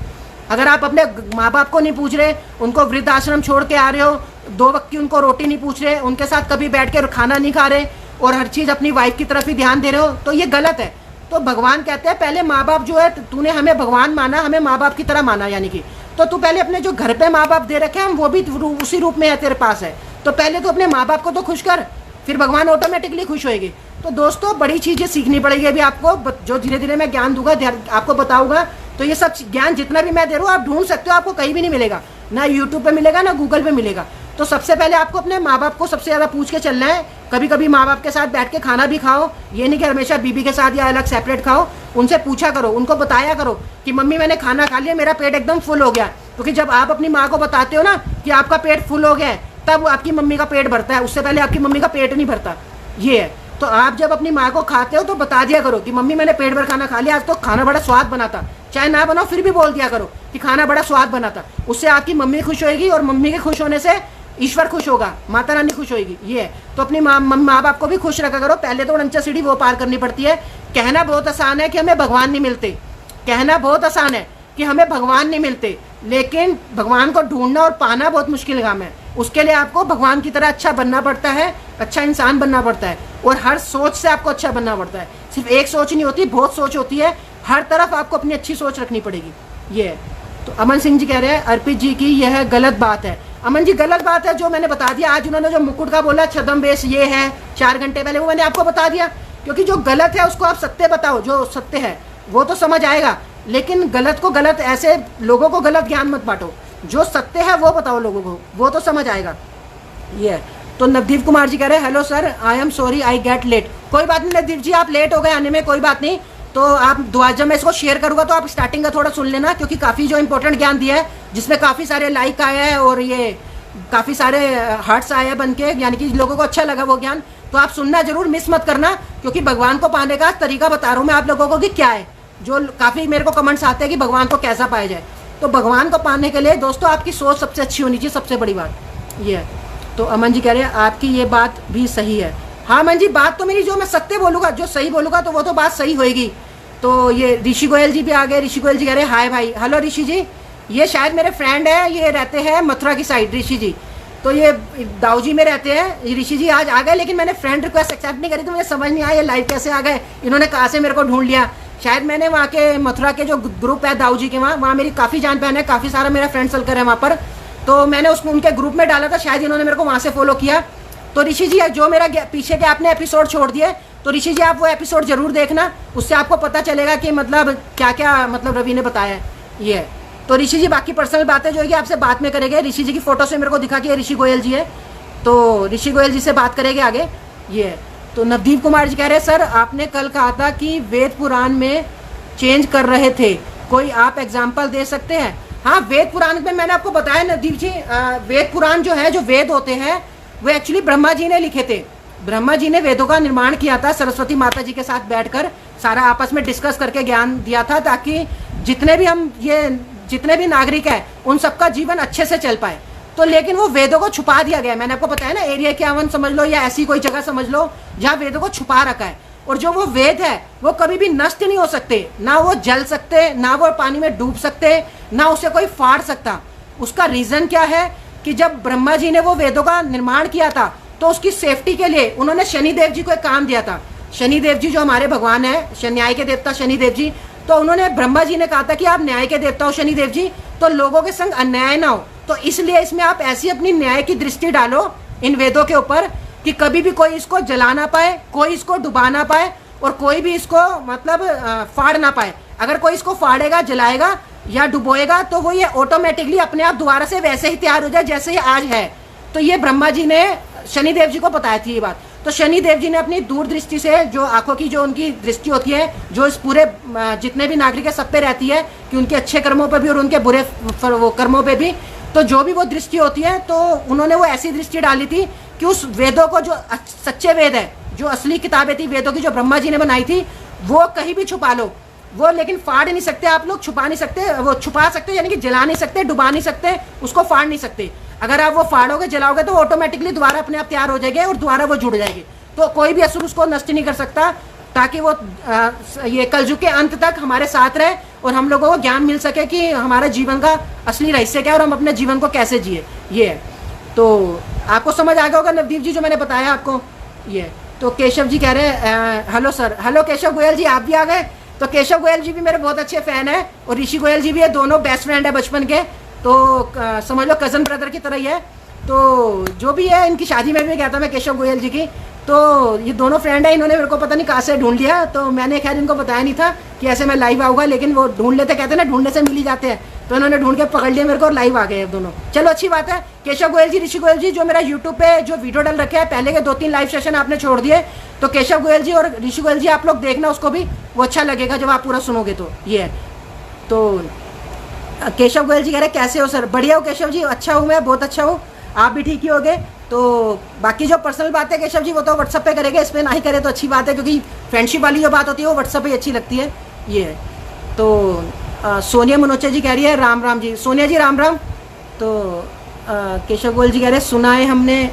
अगर आप अपने माँ बाप को नहीं पूछ रहे, उनको वृद्ध आश्रम छोड़ के आ रहे हो, 2 वक्त की उनको रोटी नहीं पूछ रहे, उनके साथ कभी बैठ के खाना नहीं खा रहे और हर चीज़ अपनी वाइफ की तरफ ही ध्यान दे रहे हो, तो ये गलत है। तो भगवान कहते हैं पहले माँ बाप जो है, तूने हमें भगवान माना, हमें माँ बाप की तरह माना, यानी कि तो तू पहले अपने जो घर पे माँ बाप दे रखे हैं, हम वो भी उसी रूप में है तेरे पास है, तो पहले तो अपने माँ बाप को तो खुश कर, फिर भगवान ऑटोमेटिकली खुश होएगी। तो दोस्तों बड़ी चीज़ें सीखनी पड़ेगी अभी आपको, जो धीरे धीरे मैं ज्ञान दूंगा, आपको बताऊंगा। तो ये सब ज्ञान जितना भी मैं दे रहा हूँ आप ढूंढ सकते हो, आपको कहीं भी नहीं मिलेगा, ना यूट्यूब पे मिलेगा ना गूगल पे मिलेगा। तो सबसे पहले आपको अपने माँ बाप को सबसे ज़्यादा पूछ के चलना है। कभी कभी माँ बाप के साथ बैठ के खाना भी खाओ, ये नहीं कि हमेशा बीबी के साथ या अलग सेपरेट खाओ। उनसे पूछा करो, उनको बताया करो कि मम्मी मैंने खाना खा लिया, मेरा पेट एकदम फुल हो गया। क्योंकि जब आप अपनी माँ को बताते हो ना कि आपका पेट फुल हो गया है, तब आपकी मम्मी का पेट भरता है, उससे पहले आपकी मम्मी का पेट नहीं भरता। ये है। तो आप जब अपनी माँ को खाते हो तो बता दिया करो कि मम्मी मैंने पेट भर खाना खा लिया, आज तो खाना बड़ा स्वाद बना था। चाहे ना बनाओ फिर भी बोल दिया करो कि खाना बड़ा स्वाद बना था। उससे आपकी मम्मी खुश होएगी और मम्मी के खुश होने से ईश्वर खुश होगा, माता रानी खुश होएगी। ये है। तो अपनी माँ बाप को भी खुश रखा करो। पहले तो उनचा सीढ़ी वो पार करनी पड़ती है। कहना बहुत आसान है कि हमें भगवान नहीं मिलते, कहना बहुत आसान है कि हमें भगवान नहीं मिलते, लेकिन भगवान को ढूंढना और पाना बहुत मुश्किल काम है। उसके लिए आपको भगवान की तरह अच्छा बनना पड़ता है, अच्छा इंसान बनना पड़ता है, और हर सोच से आपको अच्छा बनना पड़ता है। सिर्फ एक सोच नहीं होती, बहुत सोच होती है। हर तरफ आपको अपनी अच्छी सोच रखनी पड़ेगी। ये है। तो अमन सिंह जी कह रहे हैं अर्पित जी की यह गलत बात है। अमन जी गलत बात है जो मैंने बता दिया। आज उन्होंने जो मुकुट का बोला छद्म ये है 4 घंटे पहले, वो मैंने आपको बता दिया। क्योंकि जो गलत है उसको आप सत्य बताओ, जो सत्य है वो तो समझ आएगा, लेकिन गलत को गलत, ऐसे लोगों को गलत ज्ञान मत बांटो। जो सत्य है वो बताओ लोगों को, वो तो समझ आएगा। ये है। तो नवदीप कुमार जी कह रहे हैं hello sir, I am sorry I get late. कोई बात नहीं नवदीप जी, आप लेट हो गए आने में, कोई बात नहीं। तो आप दुआ जब मैं इसको शेयर करूंगा तो आप स्टार्टिंग का थोड़ा सुन लेना, क्योंकि काफ़ी जो इंपॉर्टेंट ज्ञान दिया है, जिसमें काफ़ी सारे लाइक आए हैं और ये काफ़ी सारे हार्ट्स आए हैं बन के, यानी कि लोगों को अच्छा लगा वो ज्ञान। तो आप सुनना जरूर, मिस मत करना, क्योंकि भगवान को पाने का तरीका बता रहा हूँ मैं आप लोगों को कि क्या है। जो काफ़ी मेरे को कमेंट्स आते हैं कि भगवान को कैसा पाया जाए। तो भगवान को पाने के लिए दोस्तों आपकी सोच सबसे अच्छी होनी चाहिए, सबसे बड़ी बात ये है। तो अमन जी कह रहे हैं आपकी ये बात भी सही है। हाँ अमन जी, बात तो मेरी, जो मैं सत्य बोलूँगा, जो सही बोलूँगा तो वो तो बात सही होएगी। तो ये ऋषि गोयल जी भी आ गए। ऋषि गोयल जी कह रहे हैं हाय भाई। हेलो ऋषि जी, ये शायद मेरे फ्रेंड है, ये रहते हैं मथुरा की साइड ऋषि जी। तो ये दाऊजी में रहते हैं। ऋषि जी आज आ गए, लेकिन मैंने फ्रेंड रिक्वेस्ट एक्सेप्ट नहीं करी, तो मुझे समझ नहीं आया ये लाइव कैसे आ गए, इन्होंने कहाँ से मेरे को ढूंढ लिया। शायद मैंने वहाँ के मथुरा के जो ग्रुप है दाऊजी के, वहाँ मेरी काफ़ी जान पहचान है, काफ़ी सारा मेरा फ्रेंड सर्कल है वहाँ पर। तो मैंने उसको उनके ग्रुप में डाला था, शायद इन्होंने मेरे को वहाँ से फॉलो किया। तो ऋषि जी जो मेरा पीछे के आपने एपिसोड छोड़ दिए, तो ऋषि जी आप वो एपिसोड जरूर देखना, उससे आपको पता चलेगा कि मतलब क्या क्या मतलब रवि ने बताया है। ये है। तो ऋषि जी बाकी पर्सनल बातें जो है आपसे बात में करेंगे। ऋषि जी की फोटो से मेरे को दिखा कि ऋषि गोयल जी है, तो ऋषि गोयल जी से बात करेंगे आगे। ये है। तो नवदीप कुमार जी कह रहे हैं सर आपने कल कहा था कि वेद पुराण में चेंज कर रहे थे, कोई आप एग्जाम्पल दे सकते हैं? हाँ वेद पुराण में मैंने आपको बताया नवदीप जी, वेद पुराण जो है, जो वेद होते हैं वो एक्चुअली ब्रह्मा जी ने लिखे थे। ब्रह्मा जी ने वेदों का निर्माण किया था, सरस्वती माता जी के साथ बैठकर सारा आपस में डिस्कस करके ज्ञान दिया था, ताकि जितने भी नागरिक हैं उन सबका जीवन अच्छे से चल पाए। तो लेकिन वो वेदों को छुपा दिया गया। मैंने आपको बताया ना, एरिया 51 समझ लो या ऐसी कोई जगह समझ लो जहाँ वेदों को छुपा रखा है। और जो वो वेद है वो कभी भी नष्ट नहीं हो सकते, ना वो जल सकते, ना वो पानी में डूब सकते, ना उसे कोई फाड़ सकता। उसका रीजन क्या है कि जब ब्रह्मा जी ने वो वेदों का निर्माण किया था तो उसकी सेफ्टी के लिए उन्होंने शनिदेव जी को एक काम दिया था। शनिदेव जी जो हमारे भगवान है, न्याय के देवता शनिदेव जी, तो उन्होंने ब्रह्मा जी ने कहा था कि आप न्याय के देवता हो शनिदेव जी, तो लोगों के संग अन्याय ना हो। तो इसलिए इसमें आप ऐसी अपनी न्याय की दृष्टि डालो इन वेदों के ऊपर कि कभी भी कोई इसको जला ना पाए, कोई इसको डुबा ना पाए, और कोई भी इसको मतलब फाड़ ना पाए। अगर कोई इसको फाड़ेगा, जलाएगा या डुबोएगा तो वो ये ऑटोमेटिकली अपने आप दोबारा से वैसे ही तैयार हो जाए जैसे ये आज है। तो ये ब्रह्मा जी ने शनिदेव जी को बताई थी ये बात। तो शनिदेव जी ने अपनी दूरदृष्टि से, जो आंखों की जो उनकी दृष्टि होती है, जो इस पूरे जितने भी नागरिक है सब पे रहती है, कि उनके अच्छे कर्मों पे भी और उनके बुरे वो कर्मों पे भी, तो जो भी वो दृष्टि होती है, तो उन्होंने वो ऐसी दृष्टि डाली थी कि उस वेदों को, जो सच्चे वेद है, जो असली किताबें थी वेदों की, जो ब्रह्मा जी ने बनाई थी, वो कहीं भी छुपा लो, वो लेकिन फाड़ नहीं सकते आप लोग, छुपा नहीं सकते। वो छुपा सकते यानी कि जला नहीं सकते, डुबा नहीं सकते, उसको फाड़ नहीं सकते। अगर आप वो फाड़ोगे, जलाओगे तो ऑटोमेटिकली दोबारा अपने आप तैयार हो जाएंगे और दोबारा वो जुड़ जाएगी। तो कोई भी असुर उसको नष्ट नहीं कर सकता, ताकि वो ये कलयुग के अंत तक हमारे साथ रहे और हम लोगों को ज्ञान मिल सके कि हमारे जीवन का असली रहस्य क्या है और हम अपने जीवन को कैसे जिए। ये है। तो आपको समझ आ गया होगा नवदीप जी जो मैंने बताया आपको। ये तो केशव जी कह रहे हैं hello sir. Hello Keshav Goyal ji, आप भी आ गए। तो केशव गोयल जी भी मेरे बहुत अच्छे फैन है और ऋषि गोयल जी भी है, दोनों बेस्ट फ्रेंड है बचपन के। तो समझ लो कजन ब्रदर की तरह ही है। तो जो भी है, इनकी शादी में भी गया था मैं केशव गोयल जी की। तो ये दोनों फ्रेंड है, इन्होंने मेरे को पता नहीं कहाँ से ढूंढ लिया। तो मैंने खैर इनको बताया नहीं था कि ऐसे मैं लाइव आऊँगा, लेकिन वो ढूंढ लेते, कहते ना ढूंढने से मिल ही जाते हैं। तो इन्होंने ढूंढ के पकड़ लिया मेरे को और लाइव आ गए दोनों। चलो अच्छी बात है। केशव गोयल जी, ऋषि गोयल जी, जो मेरा यूट्यूब पे जो वीडियो डल रखे हैं, पहले के 2-3 लाइव सेशन आपने छोड़ दिए, तो केशव गोयल जी और ऋषि गोयल जी आप लोग देखना, उसको भी वो अच्छा लगेगा जब आप पूरा सुनोगे। तो ये है। तो केशव गोयल जी कह रहे कैसे हो सर? बढ़िया हो केशव जी, अच्छा हूँ मैं, बहुत अच्छा हूँ। आप भी ठीक ही हो गए। तो बाकी जो पर्सनल बातें केशव जी वो तो व्हाट्सअप पे करेंगे, इस पर ना ही करें तो अच्छी बात है, क्योंकि फ्रेंडशिप वाली जो बात होती है वो व्हाट्सअप पे अच्छी लगती है। ये है। तो सोनिया मनोचा जी कह रही है राम राम जी। सोनिया जी राम राम। तो केशव गोयल जी कह रहे हैं सुना है हमने,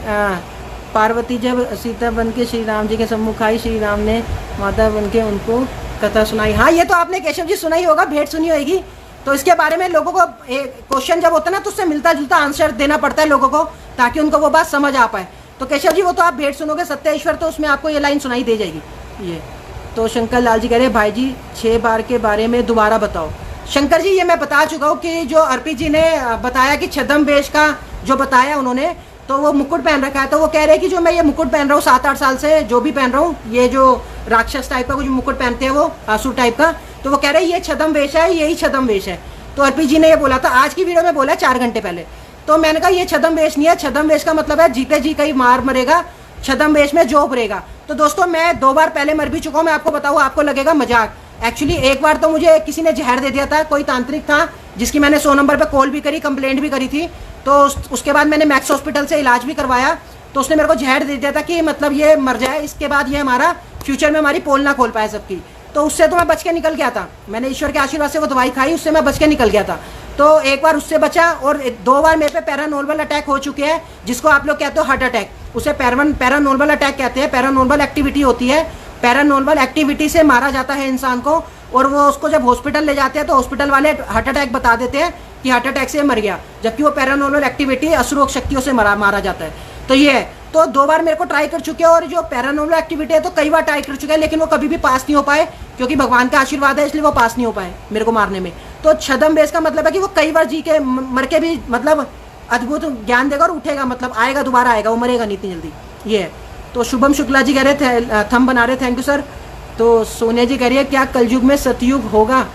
पार्वती जब सीता बन के श्री राम जी के सम्मुख आई, श्री राम ने माता बन के उनको कथा सुनाई। हाँ, ये तो आपने केशव जी सुना ही होगा, भेंट सुनी होगी। तो इसके बारे में लोगों को क्वेश्चन जब होता है ना तो उससे मिलता जुलता आंसर देना पड़ता है लोगों को, ताकि उनको वो बात समझ आ पाए। तो केशव जी वो तो आप भेंट सुनोगे सत्य ईश्वर, तो उसमें आपको ये लाइन सुनाई दे जाएगी। ये तो शंकर लाल जी कह रहे हैं भाई जी 6 बार के बारे में दोबारा बताओ। शंकर जी ये मैं बता चुका हूँ कि जो अर्पी जी ने बताया कि छद्म वेश का जो बताया उन्होंने, तो वो मुकुट पहन रखा है। तो वो कह रहे हैं कि जो मैं ये मुकुट पहन रहा हूँ 7-8 साल से जो भी पहन रहा हूँ, ये जो राक्षस टाइप का कुछ मुकुट पहनते हैं वो आसुर टाइप का, तो वो कह रहे हैं ये छद्म वेश है, यही छद्म वेश है। तो अर्पी जी ने ये बोला था, आज की वीडियो में बोला 4 घंटे पहले। तो मैंने कहा ये छद्म वेश नहीं है, छद्म वेश का मतलब है जीते जी कहीं मार मरेगा, छद्म वेश में जो उभरेगा। तो दोस्तों मैं 2 बार पहले मर भी चुका हूँ, मैं आपको बताऊँ, आपको लगेगा मजाक। एक्चुअली एक बार तो मुझे किसी ने जहर दे दिया था, कोई तांत्रिक था जिसकी मैंने 100 नंबर पे कॉल भी करी, कंप्लेंट भी करी थी। तो उसके बाद मैंने मैक्स हॉस्पिटल से इलाज भी करवाया, तो उसने मेरे को जहर दे दिया था कि मतलब ये मर जाए, इसके बाद ये हमारा फ्यूचर में हमारी पोल ना खोल पाए सबकी। तो उससे तो मैं बच के निकल गया था, मैंने ईश्वर के आशीर्वाद से वो दवाई खाई, उससे मैं बच के निकल गया था। तो एक बार उससे बचा, और 2 बार मेरे पे पैरानॉर्मल अटैक हो चुके हैं, जिसको आप लोग कहते हो हार्ट अटैक, उसे पैरानॉर्मल अटैक कहते हैं। पैरानॉर्मल एक्टिविटी होती है, पैरानॉर्मल एक्टिविटी से मारा जाता है इंसान को, और वो उसको जब हॉस्पिटल ले जाते हैं तो हॉस्पिटल वाले हार्ट अटैक बता देते हैं कि हार्ट अटैक से मर गया, जबकि वो पैरानॉर्मल एक्टिविटी असुरों शक्तियों से मारा जाता है। तो ये है। तो 2 बार मेरे को ट्राई कर चुके हैं, और जो पैरानॉर्मल एक्टिविटी है तो कई बार ट्राई कर चुके हैं, लेकिन वो कभी भी पास नहीं हो पाए, क्योंकि भगवान का आशीर्वाद है इसलिए वो पास नहीं हो पाए मेरे को मारने में। तो छद्म वेश का मतलब है कि वो कई बार जी के मर के भी मतलब अद्भुत ज्ञान देगा और उठेगा, मतलब आएगा, दोबारा आएगा, वो मरेगा नहीं इतनी जल्दी। ये है। तो शुभम शुक्ला जी कह रहे थे थंब बना रहे, थैंक यू सर। तो सोनिया जी कह रही है क्या कलयुग में सतयुग होगा?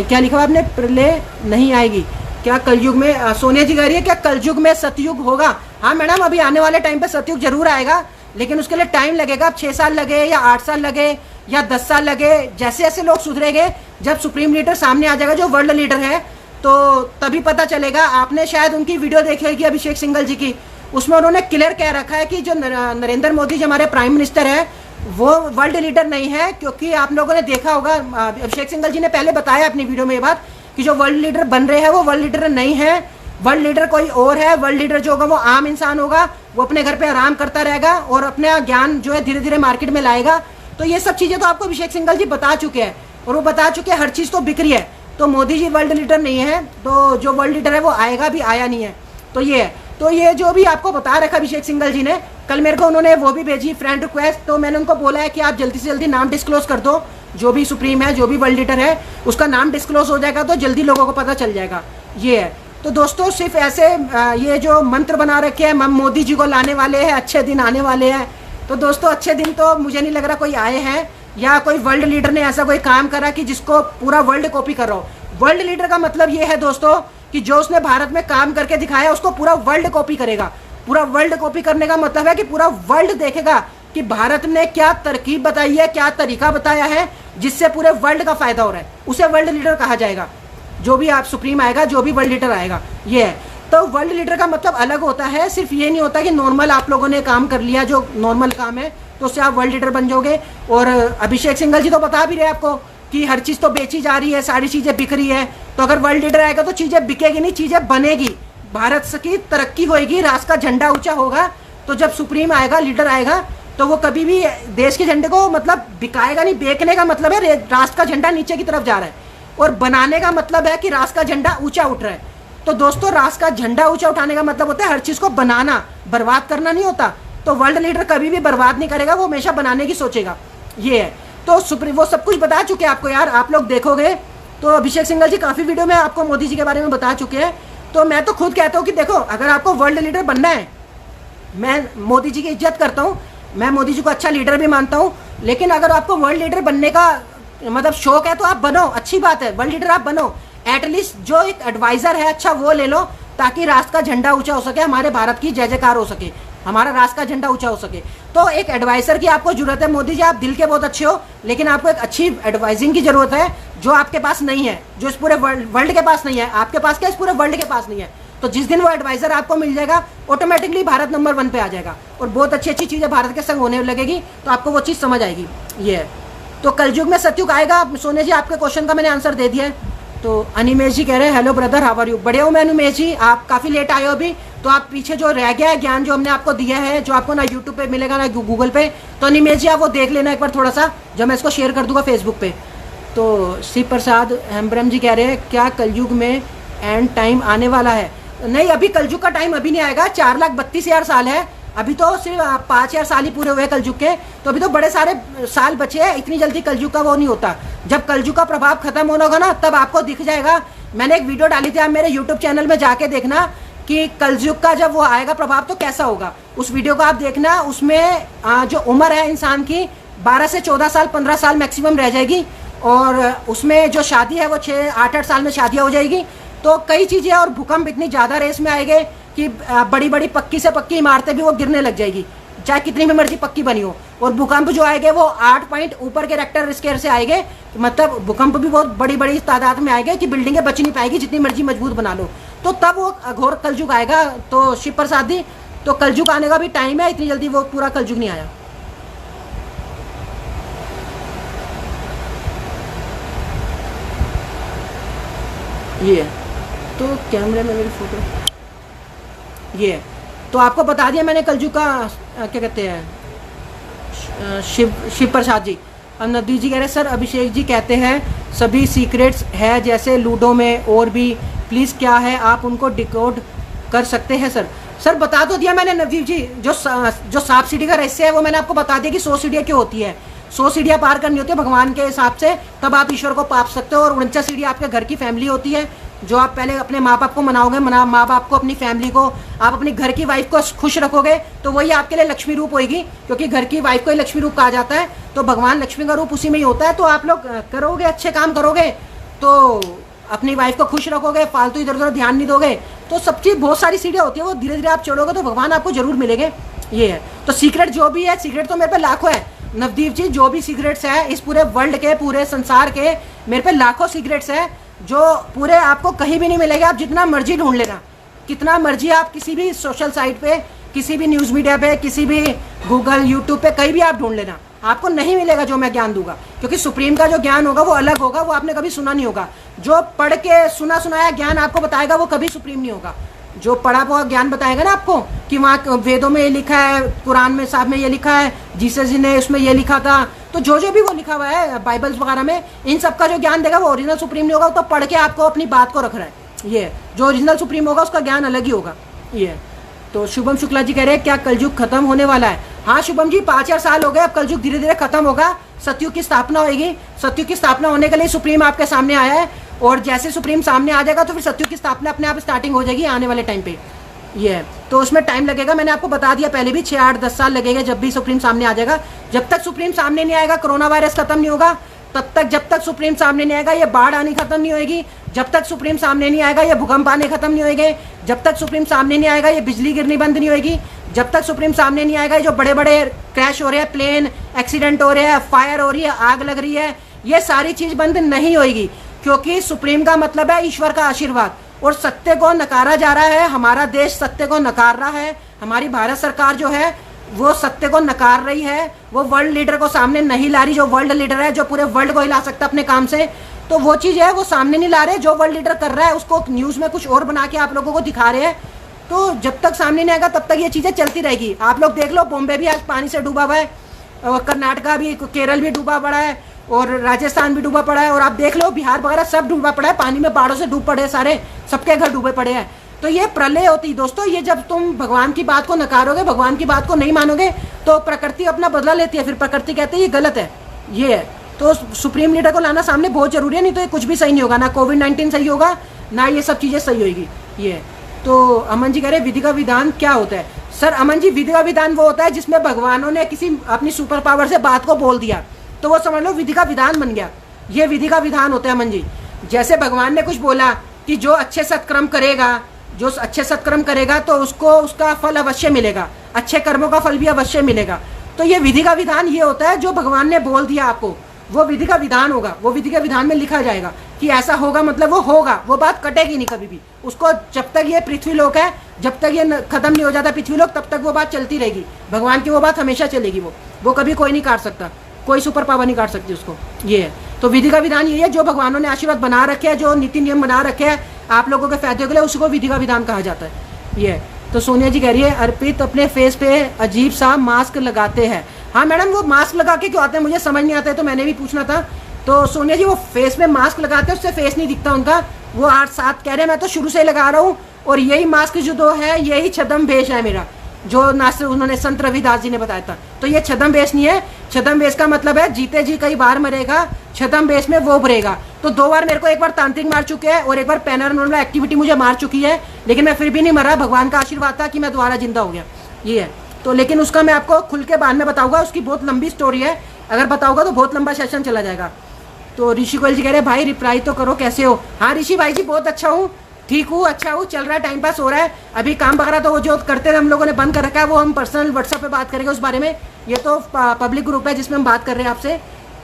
क्या लिखा आपने, प्रलय नहीं आएगी क्या कलयुग में? सोनिया जी कह रही है क्या कलयुग में सतयुग होगा? हाँ मैडम, अभी आने वाले टाइम पे सतयुग जरूर आएगा, लेकिन उसके लिए टाइम लगेगा। 6 साल लगे या 8 साल लगे या 10 साल लगे, जैसे जैसे लोग सुधरेंगे, जब सुप्रीम लीडर सामने आ जाएगा जो वर्ल्ड लीडर है, तो तभी पता चलेगा। आपने शायद उनकी वीडियो देखी होगी अभिषेक सिंघल जी की, उसमें उन्होंने क्लियर कह रखा है कि जो नरेंद्र मोदी जो हमारे प्राइम मिनिस्टर है वो वर्ल्ड लीडर नहीं है, क्योंकि आप लोगों ने देखा होगा अभिषेक सिंघल जी ने पहले बताया अपनी वीडियो में ये बात कि जो वर्ल्ड लीडर बन रहे हैं वो वर्ल्ड लीडर नहीं है, वर्ल्ड लीडर कोई और है। वर्ल्ड लीडर जो होगा वो आम इंसान होगा, वो अपने घर पे आराम करता रहेगा और अपना ज्ञान जो है धीरे धीरे मार्केट में लाएगा। तो ये सब चीजें तो आपको अभिषेक सिंघल जी बता चुके हैं, और वो बता चुके हैं हर चीज तो बिक्री है। तो मोदी जी वर्ल्ड लीडर नहीं है, तो जो वर्ल्ड लीडर है वो आएगा भी, आया नहीं है। तो ये है। तो ये जो भी आपको बता रखा अभिषेक सिंघल जी ने, कल मेरे को उन्होंने वो भी भेजी फ्रेंड रिक्वेस्ट, तो मैंने उनको बोला है कि आप जल्दी से जल्दी नाम डिस्क्लोज कर दो, जो भी सुप्रीम है, जो भी वर्ल्ड लीडर है, उसका नाम डिस्क्लोज हो जाएगा तो जल्दी लोगों को पता चल जाएगा। ये है। तो दोस्तों सिर्फ ऐसे ये जो मंत्र बना रखे हैं, मोदी जी को लाने वाले हैं, अच्छे दिन आने वाले हैं। तो दोस्तों अच्छे दिन तो मुझे नहीं लग रहा कोई आए हैं, या कोई वर्ल्ड लीडर ने ऐसा कोई काम करा कि जिसको पूरा वर्ल्ड कॉपी कर रहा हो। वर्ल्ड लीडर का मतलब ये है दोस्तों कि जो उसने भारत में काम करके दिखाया उसको पूरा वर्ल्ड कॉपी करेगा। पूरा वर्ल्ड कॉपी करने का मतलब है कि पूरा वर्ल्ड देखेगा कि भारत ने क्या तरकीब बताई है, क्या तरीका बताया है, जिससे पूरे वर्ल्ड का फायदा हो रहा है, उसे वर्ल्ड लीडर कहा जाएगा। जो भी आप सुप्रीम आएगा, जो भी वर्ल्ड लीडर आएगा, ये है। तो वर्ल्ड लीडर का मतलब अलग होता है, सिर्फ ये नहीं होता कि नॉर्मल आप लोगों ने काम कर लिया, जो नॉर्मल काम है तो उससे आप वर्ल्ड लीडर बन जाओगे। और अभिषेक सिंघल जी तो बता भी रहे आपको कि हर चीज तो बेची जा रही है, सारी चीजें बिक रही है। तो अगर वर्ल्ड लीडर आएगा तो चीजें बिकेगी नहीं, चीजें बनेगी, भारत की तरक्की होगी, राष्ट्र का झंडा ऊंचा होगा। तो जब सुप्रीम आएगा, लीडर आएगा, तो वो कभी भी देश के झंडे को मतलब बिकाएगा नहीं। बेचने का मतलब है राष्ट्र का झंडा नीचे की तरफ जा रहा है, और बनाने का मतलब है कि राष्ट्र का झंडा ऊंचा उठ रहा है। तो दोस्तों राष्ट्र का झंडा ऊंचा उठाने का मतलब होता है हर चीज को बनाना, बर्बाद करना नहीं होता। तो वर्ल्ड लीडर कभी भी बर्बाद नहीं करेगा, वो हमेशा बनाने की सोचेगा। ये है। तो सुप्रीम वो सब कुछ बता चुके हैं आपको यार, आप लोग देखोगे तो अभिषेक सिंघल जी काफी वीडियो में आपको मोदी जी के बारे में बता चुके हैं। तो मैं तो खुद कहता हूँ कि देखो, अगर आपको वर्ल्ड लीडर बनना है, मैं मोदी जी की इज्जत करता हूँ, मैं मोदी जी को अच्छा लीडर भी मानता हूँ, लेकिन अगर आपको वर्ल्ड लीडर बनने का मतलब शौक है तो आप बनो, अच्छी बात है, वर्ल्ड लीडर आप बनो। एटलीस्ट जो एक एडवाइजर है अच्छा वो ले लो, ताकि राष्ट्र का झंडा ऊंचा हो सके, हमारे भारत की जय जयकार हो सके, हमारा राष्ट्र का झंडा ऊंचा हो सके। तो एक एडवाइजर की आपको जरूरत है। मोदी जी आप दिल के बहुत अच्छे हो, लेकिन आपको एक अच्छी एडवाइजिंग की जरूरत है, जो आपके पास नहीं है, जो इस पूरे वर्ल्ड के पास नहीं है। आपके पास क्या, इस पूरे वर्ल्ड के पास नहीं है। तो जिस दिन वो एडवाइजर आपको मिल जाएगा ऑटोमेटिकली भारत नंबर 1 पे आ जाएगा और बहुत अच्छी अच्छी चीज़ें भारत के संग होने लगेगी, तो आपको वो चीज़ समझ आएगी। ये है तो कलयुग में सतयुग आएगा। सोने जी आपके क्वेश्चन का मैंने आंसर दे दिया है। तो अनिमेश जी कह रहे हैं hello brother how are you. बढ़िया हूँ मैं अनिमेश जी, आप काफ़ी लेट आए हो अभी, तो आप पीछे जो रह गया है ज्ञान जो हमने आपको दिया है, जो आपको ना यूट्यूब पे मिलेगा ना गूगल पे, तो अनिमेश जी आप वो देख लेना एक बार थोड़ा सा, जो मैं इसको शेयर कर दूंगा फेसबुक पे। तो शिव प्रसाद हेम्ब्रम जी कह रहे हैं क्या कलयुग में एंड टाइम आने वाला है। नहीं, अभी कलयुग का टाइम अभी नहीं आएगा। 4,32,000 साल है, अभी तो सिर्फ 5,000 साल ही पूरे हुए कलयुग के, तो अभी तो बड़े सारे साल बचे हैं। इतनी जल्दी कलयुग का वो नहीं होता। जब कलयुग का प्रभाव खत्म होना होगा ना, तब आपको दिख जाएगा। मैंने एक वीडियो डाली थी, आप मेरे यूट्यूब चैनल में जाके देखना कि कलयुग का जब वो आएगा प्रभाव तो कैसा होगा। उस वीडियो को आप देखना, उसमें जो उम्र है इंसान की 12 से 14 साल 15 साल मैक्सिमम रह जाएगी, और उसमें जो शादी है वो 6-8 साल में शादियाँ हो जाएगी। तो कई चीज़ें, और भूकंप इतनी ज़्यादा रेस में आएंगे कि बड़ी बड़ी पक्की से पक्की इमारतें भी वो गिरने लग जाएगी, चाहे कितनी भी मर्जी पक्की बनी हो। और भूकंप जो आएंगे वो 8 पॉइंट ऊपर के रेक्टर स्केल से आएंगे, मतलब भूकंप भी बहुत बड़ी बड़ी तादाद में आएंगे कि बिल्डिंगें बच नहीं पाएगी जितनी मर्जी मजबूत बना लो। तो तब वो घोर कलयुग आएगा। तो शिव प्रसाद जी, तो कलयुग आने का भी टाइम है, इतनी जल्दी वो पूरा कलयुग नहीं आया। ये तो कैमरे में मेरी फोटो ये, तो आपको बता दिया मैंने कलयुग का क्या कहते हैं। शिव प्रसाद जी। अब नदी जी कह रहे हैं सर अभिषेक जी कहते हैं सभी सीक्रेट्स है जैसे लूडो में, और भी प्लीज़ क्या है आप उनको डिकोड कर सकते हैं सर। सर बता तो दिया मैंने नवदीप जी, जो सांप सीढ़ी का रहस्य है वो मैंने आपको बता दिया कि 100 सीढ़ियाँ क्यों होती है। 100 सीढ़ियाँ पार करनी होती है भगवान के हिसाब से, तब आप ईश्वर को पाप सकते हो। और 49 सीढ़ियाँ आपके घर की फैमिली होती है, जो आप पहले अपने माँ बाप को मनाओगे, माँ बाप को, अपनी फैमिली को, आप अपनी घर की वाइफ को खुश रखोगे, तो वही आपके लिए लक्ष्मी रूप होगी, क्योंकि घर की वाइफ को ही लक्ष्मी रूप कहा जाता है। तो भगवान लक्ष्मी का रूप उसी में ही होता है। तो आप लोग करोगे, अच्छे काम करोगे, तो अपनी वाइफ को खुश रखोगे, फालतू इधर उधर ध्यान नहीं दोगे, तो सब चीज़, बहुत सारी सीढ़ियाँ होती है, वो धीरे धीरे आप चढ़ोगे तो भगवान आपको जरूर मिलेंगे। ये है। तो सीक्रेट जो भी है, सीक्रेट तो मेरे पे लाखों है नवदीप जी, जो भी सीक्रेट्स है इस पूरे वर्ल्ड के, पूरे संसार के, मेरे पे लाखों सीक्रेट्स है जो पूरे आपको कहीं भी नहीं मिलेंगे। आप जितना मर्जी ढूंढ लेना, कितना मर्जी आप किसी भी सोशल साइट पे, किसी भी न्यूज़ मीडिया पे, किसी भी गूगल यूट्यूब पे, कहीं भी आप ढूंढ लेना, आपको नहीं मिलेगा जो मैं ज्ञान दूंगा। क्योंकि सुप्रीम का जो ज्ञान होगा वो अलग होगा, वो आपने कभी सुना नहीं होगा। जो पढ़ के सुना सुनाया ज्ञान आपको बताएगा वो कभी सुप्रीम नहीं होगा। जो पढ़ा हुआ ज्ञान बताएगा ना आपको कि वहाँ वेदों में ये लिखा है, कुरान में साहब में ये लिखा है, जीसस जी ने उसमें ये लिखा था, तो जो भी वो लिखा हुआ है बाइबल्स वगैरह में, इन सब का जो ज्ञान देगा वो ओरिजिनल सुप्रीम नहीं होगा। तो पढ़ के आपको अपनी बात को रख रहा है। ये जो ओरिजिनल सुप्रीम होगा उसका ज्ञान अलग ही होगा। ये तो शुभम शुक्ला जी कह रहे हैं क्या कलयुग खत्म होने वाला है। हाँ शुभम जी, 5,000 साल हो गए, अब कलयुग धीरे धीरे खत्म होगा, सतयुग की स्थापना होगी। सतयुग की स्थापना होने के लिए सुप्रीम आपके सामने आया है, और जैसे सुप्रीम सामने आ जाएगा तो फिर सतयुग की स्थापना अपने आप स्टार्टिंग हो जाएगी आने वाले टाइम पे। ये है। तो उसमें टाइम लगेगा, मैंने आपको बता दिया पहले भी, 6, 8, 10 साल लगेगा जब भी सुप्रीम सामने आ जाएगा। जब तक सुप्रीम सामने नहीं आएगा, कोरोना वायरस खत्म नहीं होगा तब तक, जब तक सुप्रीम सामने नहीं आएगा ये बाढ़ आनी खत्म नहीं होगी, जब तक सुप्रीम सामने नहीं आएगा ये भूकंप आने खत्म नहीं होंगे, जब तक सुप्रीम सामने नहीं आएगा ये बिजली गिरनी बंद नहीं होगी, जब तक सुप्रीम सामने नहीं आएगा ये जो बड़े बड़े क्रैश हो रहे हैं, प्लेन एक्सीडेंट हो रहे हैं, फायर हो रही है, आग लग रही है, ये सारी चीज बंद नहीं होगी। क्योंकि सुप्रीम का मतलब है ईश्वर का आशीर्वाद, और सत्य को नकारा जा रहा है। हमारा देश सत्य को नकार रहा है, हमारी भारत सरकार जो है वो सत्य को नकार रही है, वो वर्ल्ड लीडर को सामने नहीं ला रही। जो वर्ल्ड लीडर है, जो पूरे वर्ल्ड को हिला सकता है अपने काम से, तो वो चीज़ है वो सामने नहीं ला रहे। जो वर्ल्ड लीडर कर रहा है उसको न्यूज़ में कुछ और बना के आप लोगों को दिखा रहे हैं। तो जब तक सामने नहीं आएगा तब तक ये चीज़ें चलती रहेगी। आप लोग देख लो, बॉम्बे भी आज पानी से डूबा हुआ है, और कर्नाटका भी, केरल भी डूबा पड़ा है, और राजस्थान भी डूबा पड़ा है, और आप देख लो बिहार वगैरह सब डूबा पड़ा है, पानी में बाढ़ों से डूब पड़े, सारे सबके घर डूबे पड़े हैं। तो ये प्रलय होती है दोस्तों। ये जब तुम भगवान की बात को नकारोगे, भगवान की बात को नहीं मानोगे, तो प्रकृति अपना बदला लेती है। फिर प्रकृति कहती है ये गलत है, ये है। तो सुप्रीम लीडर को लाना सामने बहुत जरूरी है, नहीं तो ये कुछ भी सही नहीं होगा, ना कोविड-19 सही होगा, ना ये सब चीज़ें सही होगी। ये तो अमन जी कह रहे विधि का विधान क्या होता है। सर अमन जी, विधि का विधान वो होता है जिसमें भगवानों ने किसी अपनी सुपर पावर से बात को बोल दिया, तो वो समझ लो विधि का विधान बन गया। ये विधि का विधान होता है अमन जी। जैसे भगवान ने कुछ बोला कि जो अच्छे सत्कर्म करेगा, जो अच्छे सत्कर्म करेगा तो उसको उसका फल अवश्य मिलेगा, अच्छे कर्मों का फल भी अवश्य मिलेगा। तो ये विधि का विधान ये होता है जो भगवान ने बोल दिया आपको, वो विधि का विधान होगा, वो विधि के विधान में लिखा जाएगा। कि ऐसा होगा मतलब वो होगा, वो बात कटेगी नहीं कभी भी। उसको जब तक ये पृथ्वी लोक है, जब तक ये खत्म नहीं हो जाता पृथ्वी लोक, तब तक वो बात चलती रहेगी। भगवान की वो बात हमेशा चलेगी, वो कभी कोई नहीं काट सकता, कोई सुपर पावर नहीं काट सकती उसको। ये है तो विधि का विधान ये है, जो भगवानों ने आशीर्वाद बना रखे हैं, जो नीति नियम बना रखे हैं आप लोगों के फायदे के लिए, उसको विधि का विधान कहा जाता है। ये तो सोनिया जी कह रही है अर्पित अपने फेस पे अजीब सा मास्क लगाते हैं। हाँ मैडम, वो मास्क लगा के क्यों आते हैं मुझे समझ नहीं आता है, तो मैंने भी पूछना था। तो सोनिया जी वो फेस में मास्क लगाते हैं, उससे फेस नहीं दिखता उनका, वो 8-7 कह रहे हैं, मैं तो शुरू से लगा रहा हूँ। और यही मास्क जो दो है, यही छद्म वेश है मेरा, जो नासिर उन्होंने संत रविदास जी ने बताया था। तो ये छद्म वेश नहीं है। छद्म वेश का मतलब है जीते जी कई बार मरेगा, छद्म वेश में वो भरेगा। तो 2 बार मेरे को, एक बार तांत्रिक मार चुके हैं और एक बार पैरानॉर्मल एक्टिविटी मुझे मार चुकी है, लेकिन मैं फिर भी नहीं मरा। भगवान का आशीर्वाद था कि मैं दोबारा जिंदा हो गया। ये है तो, लेकिन उसका मैं आपको खुल के बाद में बताऊंगा, उसकी बहुत लंबी स्टोरी है, अगर बताऊंगा तो बहुत लंबा सेशन चला जाएगा। तो ऋषि गोयल जी कह रहे हैं भाई रिप्लाई तो करो, कैसे हो? हाँ ऋषि भाई जी बहुत अच्छा हूँ, ठीक हूँ, अच्छा हूँ, चल रहा है, टाइम पास हो रहा है। अभी काम वगैरह तो वो जो करते थे हम लोगों ने बंद कर रखा है, वो हम पर्सनल व्हाट्सएप पे बात करेंगे उस बारे में। ये तो पब्लिक ग्रुप है जिसमें हम बात कर रहे हैं आपसे,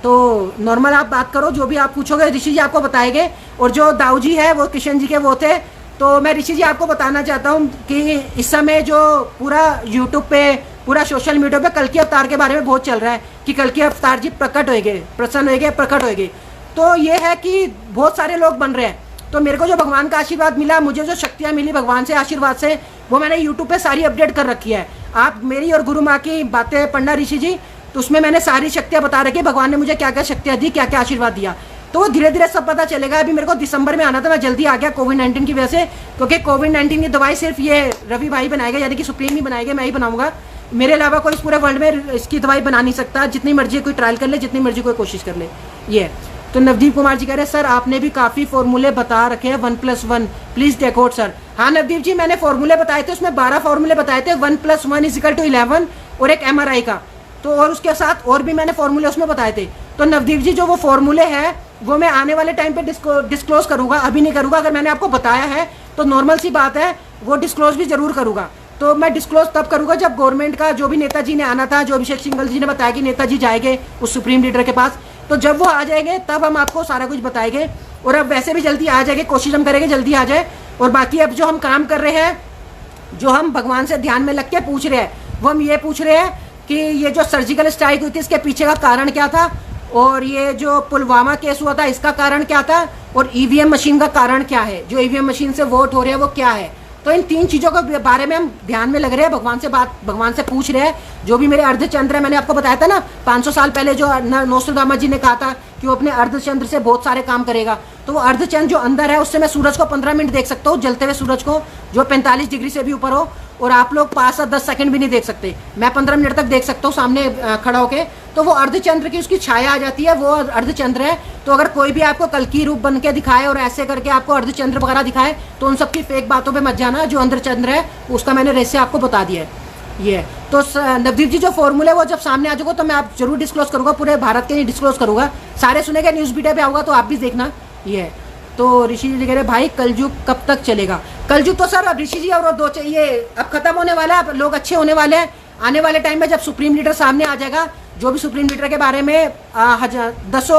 तो नॉर्मल आप बात करो, जो भी आप पूछोगे ऋषि जी आपको बताएंगे। और जो दाऊ जी है वो किशन जी के वो थे। तो मैं ऋषि जी आपको बताना चाहता हूँ कि इस समय जो पूरा यूट्यूब पे, पूरा सोशल मीडिया पे कल्कि अवतार के बारे में बहुत चल रहा है कि कल्कि अवतार जी प्रकट होएंगे, प्रसन्न होएंगे, प्रकट होएंगे। तो ये है कि बहुत सारे लोग बन रहे हैं। तो मेरे को जो भगवान का आशीर्वाद मिला, मुझे जो शक्तियाँ मिली भगवान से आशीर्वाद से, वो मैंने यूट्यूब पे सारी अपडेट कर रखी है। आप मेरी और गुरु माँ की बातें पढ़ना ऋषि जी, तो उसमें मैंने सारी शक्तियाँ बता रखी, भगवान ने मुझे क्या क्या शक्तियाँ दी, क्या क्या आशीर्वाद दिया। तो वो धीरे धीरे सब पता चलेगा। अभी मेरे को दिसंबर में आना था, मैं जल्दी आ गया कोविड-19 की वजह से, क्योंकि कोविड-19 की दवाई सिर्फ ये रवि भाई बनाएगा, यानी कि सुप्रीम ही बनाएगा, मैं ही बनाऊंगा। मेरे अलावा कोई इस पूरे वर्ल्ड में इसकी दवाई बना नहीं सकता। जितनी मर्जी कोई ट्रायल कर ले, जितनी मर्जी कोई कोशिश कर ले। ये तो नवदीप कुमार जी कह रहे हैं सर आपने भी काफ़ी फॉर्मूले बता रखे हैं 1+1 प्लीज़ डेकोड सर। हाँ नवदीप जी, मैंने फॉर्मूले बताए थे, उसमें 12 फॉर्मूले बताए थे, 1+1 = 11 और एक MRI का। तो और उसके साथ और भी मैंने फॉर्मूले उसमें बताए थे। तो नवदीप जी जो वो फॉर्मूले हैं वो मैं आने वाले टाइम पे डिस्क्लोज करूँगा, अभी नहीं करूँगा। अगर मैंने आपको बताया है तो नॉर्मल सी बात है, वो डिस्क्लोज भी जरूर करूँगा। तो मैं डिस्क्लोज तब करूँगा जब गवर्नमेंट का, जो भी नेताजी ने आना था, जो अभिषेक सिंघल जी ने बताया कि नेताजी जाएंगे उस सुप्रीम लीडर के पास, तो जब वो आ जाएंगे तब हम आपको सारा कुछ बताएंगे। और अब वैसे भी जल्दी आ जाएंगे, कोशिश हम करेंगे जल्दी आ जाए। और बाकी अब जो हम काम कर रहे हैं, जो हम भगवान से ध्यान में लग के पूछ रहे हैं, वो हम ये पूछ रहे हैं कि ये जो सर्जिकल स्ट्राइक हुई थी इसके पीछे का कारण क्या था, और ये जो पुलवामा केस हुआ था इसका कारण क्या था, और ईवीएम मशीन का कारण क्या है, जो ईवीएम मशीन से वोट हो रहे हैं वो क्या है। तो इन 3 चीज़ों के बारे में हम ध्यान में लग रहे हैं, भगवान से पूछ रहे हैं। जो भी मेरे अर्धचंद्र है, मैंने आपको बताया था ना 500 साल पहले जो नोस्ट्राडामस जी ने कहा था कि वो अपने अर्धचंद्र से बहुत सारे काम करेगा। तो वो अर्धचंद्र जो अंदर है उससे मैं सूरज को 15 मिनट देख सकता हूँ, जलते हुए सूरज को, जो 45 डिग्री से भी ऊपर हो। और आप लोग 5 से 10 सेकंड भी नहीं देख सकते, मैं 15 मिनट तक देख सकता हूँ सामने खड़ा होके। तो वो अर्धचंद्र की उसकी छाया आ जाती है, वो अर्धचंद्र है। तो अगर कोई भी आपको कल्कि रूप बन के दिखाए और ऐसे करके आपको अर्धचंद्र वगैरह दिखाए, तो उन सबकी फेक बातों पे मत जाना। जो अर्धचंद्र है उसका मैंने रहस्य आपको बता दिया है। ये तो नवदीप जी जो फॉर्मूले वो जब सामने आ जाएगा तो मैं आप जरूर डिस्क्लोज करूँगा, पूरे भारत के लिए डिस्क्लोज करूँगा, सारे सुनेंगे, न्यूज़ मीडिया पे आऊँगा तो आप भी देखना। ये है तो ऋषि जी कह रहे भाई कलयुग कब तक चलेगा? कलयुग तो सर अब ऋषि जी और 2 चाहिए, अब खत्म होने वाला है, अब लोग अच्छे होने वाले हैं। आने वाले टाइम में जब सुप्रीम लीडर सामने आ जाएगा, जो भी सुप्रीम लीडर के बारे में 10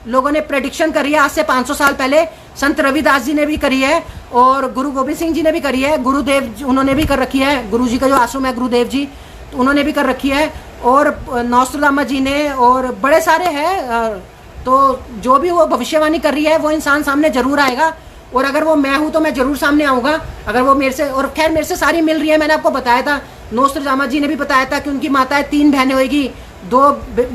लोगों ने प्रेडिक्शन करी है आज से 500 साल पहले, संत रविदास जी ने भी करी है और गुरु गोविंद सिंह जी ने भी करी है, गुरुदेव उन्होंने भी कर रखी है, गुरु जी का जो आश्रम है गुरुदेव जी, तो उन्होंने भी कर रखी है, और नोस्ट्राडामस जी ने, और बड़े सारे हैं। तो जो भी वो भविष्यवाणी कर रही है वो इंसान सामने जरूर आएगा। और अगर वो मैं हूँ तो मैं जरूर सामने आऊँगा। अगर वो मेरे से, और खैर मेरे से सारी मिल रही है, मैंने आपको बताया था, नोस्ट्राडामस जी ने भी बताया था कि उनकी माताएं 3 बहनें होगी, 2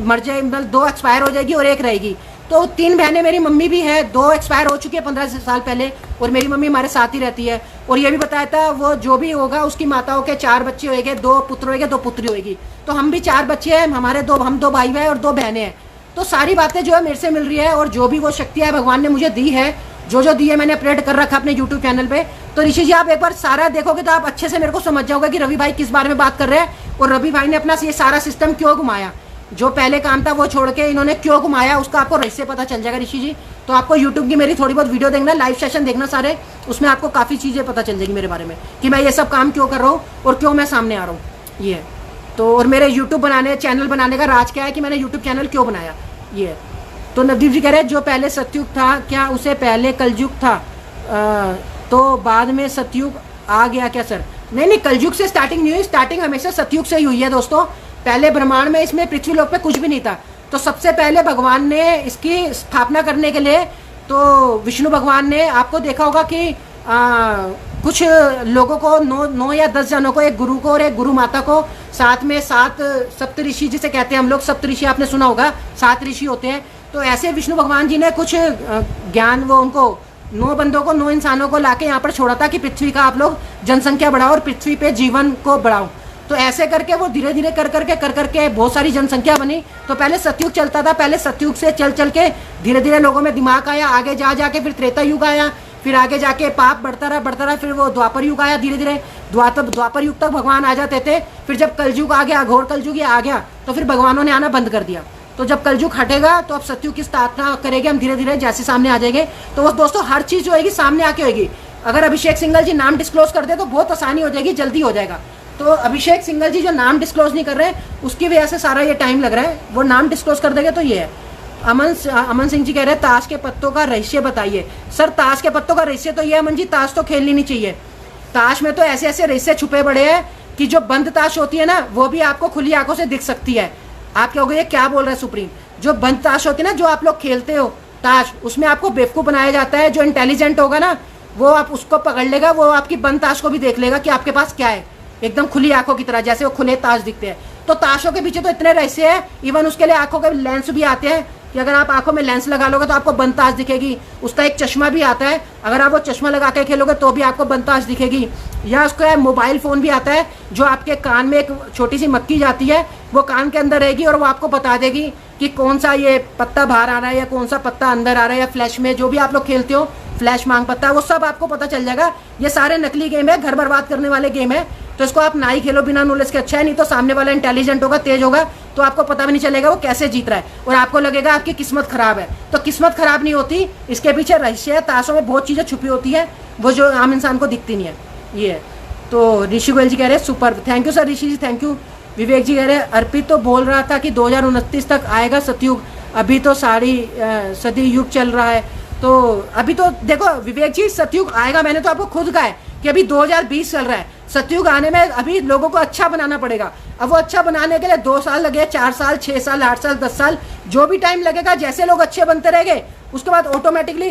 मर जाए, 2 एक्सपायर हो जाएगी और 1 रहेगी। तो 3 बहनें, मेरी मम्मी भी है, 2 एक्सपायर हो चुकी है 15 साल पहले, और मेरी मम्मी हमारे साथ ही रहती है। और ये भी बताया था वो जो भी होगा उसकी माताओं के 4 बच्चे होंगे, 2 पुत्र होंगे, 2 पुत्री होगी। तो हम भी 4 बच्चे हैं, हमारे हम 2 भाई हैं और 2 बहनें हैं। तो सारी बातें जो है मेरे से मिल रही है, और जो भी वो शक्तियाँ भगवान ने मुझे दी है, जो दी है मैंने अपडेट कर रखा अपने यूट्यूब चैनल पे। तो ऋषि जी आप एक बार सारा देखोगे तो आप अच्छे से मेरे को समझ जाओगे कि रवि भाई किस बारे में बात कर रहे हैं, और रवि भाई ने अपना ये सारा सिस्टम क्यों घुमाया, जो पहले काम था वो छोड़ के इन्होंने क्यों घुमाया, उसका आपको रहस्य पता चल जाएगा ऋषि जी। तो आपको यूट्यूब की मेरी थोड़ी बहुत वीडियो देखना, लाइव सेशन देखना सारे, उसमें आपको काफ़ी चीज़ें पता चल जाएगी मेरे बारे में कि मैं ये सब काम क्यों कर रहा हूँ और क्यों मैं सामने आ रहा हूँ। ये है तो, और मेरे यूट्यूब चैनल बनाने का राज क्या है कि मैंने यूट्यूब चैनल क्यों बनाया, ये है। तो नवदीप जी कह रहे हैं जो पहले सतयुग था क्या उसे पहले कलयुग था, तो बाद में सतयुग आ गया क्या सर? नहीं नहीं, कलयुग से स्टार्टिंग नहीं हुई, स्टार्टिंग हमेशा सतयुग से ही हुई है दोस्तों। पहले ब्रह्मांड में इसमें पृथ्वी लोक पे कुछ भी नहीं था। तो सबसे पहले भगवान ने इसकी स्थापना करने के लिए तो विष्णु भगवान ने, आपको देखा होगा कि कुछ लोगों को 9 या 10 जनों को, एक गुरु को और एक गुरु माता को, साथ में 7 सप्तऋषि जिसे कहते हैं हम लोग, सप्तऋषि आपने सुना होगा, 7 ऋषि होते हैं। तो ऐसे विष्णु भगवान जी ने कुछ ज्ञान, वो उनको 9 बंदों को, 9 इंसानों को लाके यहाँ पर छोड़ा था कि पृथ्वी का आप लोग जनसंख्या बढ़ाओ और पृथ्वी पे जीवन को बढ़ाओ। तो ऐसे करके वो धीरे धीरे कर करके बहुत सारी जनसंख्या बनी। तो पहले सतयुग चलता था, पहले सतयुग से चल के धीरे धीरे लोगों में दिमाग आया, आगे जा जाके फिर त्रेता युग आया, फिर आगे जाके पाप बढ़ता रहा, फिर वो द्वापर युग आया, धीरे धीरे द्वापर युग तक भगवान आ जाते थे। फिर जब कलयुग आ गया, घोर कलयुग आ गया, तो फिर भगवानों ने आना बंद कर दिया। तो जब कलयुग हटेगा तो अब सतयुग की स्थापना करेंगे हम धीरे धीरे, जैसे सामने आ जाएंगे। तो वो दोस्तों हर चीज़ जो होगी सामने आके होगी। अगर अभिषेक सिंघल जी नाम डिस्क्लोज कर दे तो बहुत आसानी हो जाएगी, जल्दी हो जाएगा। तो अभिषेक सिंघल जी जो नाम डिस्क्लोज नहीं कर रहे हैं उसकी वजह से सारा ये टाइम लग रहा है। वो नाम डिस्क्लोज कर देंगे तो ये है। अमन सिंह जी कह रहे हैं ताश के पत्तों का रहस्य बताइए। सर ताश के पत्तों का रहस्य तो ये, अमन जी, ताश तो खेलनी नहीं चाहिए। ताश में तो ऐसे ऐसे रहस्य छुपे पड़े हैं कि जो बंद ताश होती है ना वो भी आपको खुली आंखों से दिख सकती है। आप कहोगे ये क्या बोल रहे हैं सुप्रीम? जो बंद ताश होती है ना, जो आप लोग खेलते हो ताश, उसमें आपको बेवकूफ़ बनाया जाता है। जो इंटेलिजेंट होगा ना वो आप उसको पकड़ लेगा, वो आपकी बंद ताश को भी देख लेगा कि आपके पास क्या है, एकदम खुली आंखों की तरह, जैसे वो खुले ताश दिखते हैं। तो ताशों के पीछे तो इतने रहस्य है, इवन उसके लिए आंखों के लेंस भी आते हैं कि अगर आप आंखों में लेंस लगा लोगे तो आपको बंद ताश दिखेगी। उसका एक चश्मा भी आता है, अगर आप वो चश्मा लगा के खेलोगे तो भी आपको बंद ताश दिखेगी। या उसका मोबाइल फ़ोन भी आता है, जो आपके कान में एक छोटी सी मक्खी जाती है, वो कान के अंदर रहेगी और वो आपको बता देगी कि कौन सा ये पत्ता बाहर आ रहा है या कौन सा पत्ता अंदर आ रहा है। या फ्लैश में जो भी आप लोग खेलते हो, फ्लैश मांग पत्ता, वो सब आपको पता चल जाएगा। ये सारे नकली गेम है, घर बर्बाद करने वाले गेम है। तो इसको आप ना ही खेलो बिना नॉलेज के, अच्छा है। नहीं तो सामने वाला इंटेलिजेंट होगा, तेज होगा, तो आपको पता भी नहीं चलेगा वो कैसे जीत रहा है और आपको लगेगा आपकी किस्मत खराब है। तो किस्मत खराब नहीं होती, इसके पीछे रहस्य है। ताशों में बहुत चीज़ें छुपी होती है, वो जो आम इंसान को दिखती नहीं है। ये है। तो ऋषि गोयल जी कह रहे हैं super, thank you sir Rishi ji, thank you. Vivek ji कह रहे हैं अर्पित तो बोल रहा था कि 2029 तक आएगा सतयुग, अभी तो सदी युग चल रहा है। तो अभी तो देखो विवेक जी, सतयुग आएगा, मैंने तो आपको खुद कहा है कि अभी 2020 चल रहा है। सतयुग आने में अभी लोगों को अच्छा बनाना पड़ेगा। अब वो अच्छा बनाने के लिए 2 साल लगे, 4 साल, 6 साल, 8 साल, 10 साल, जो भी टाइम लगेगा, जैसे लोग अच्छे बनते रहेंगे उसके बाद ऑटोमेटिकली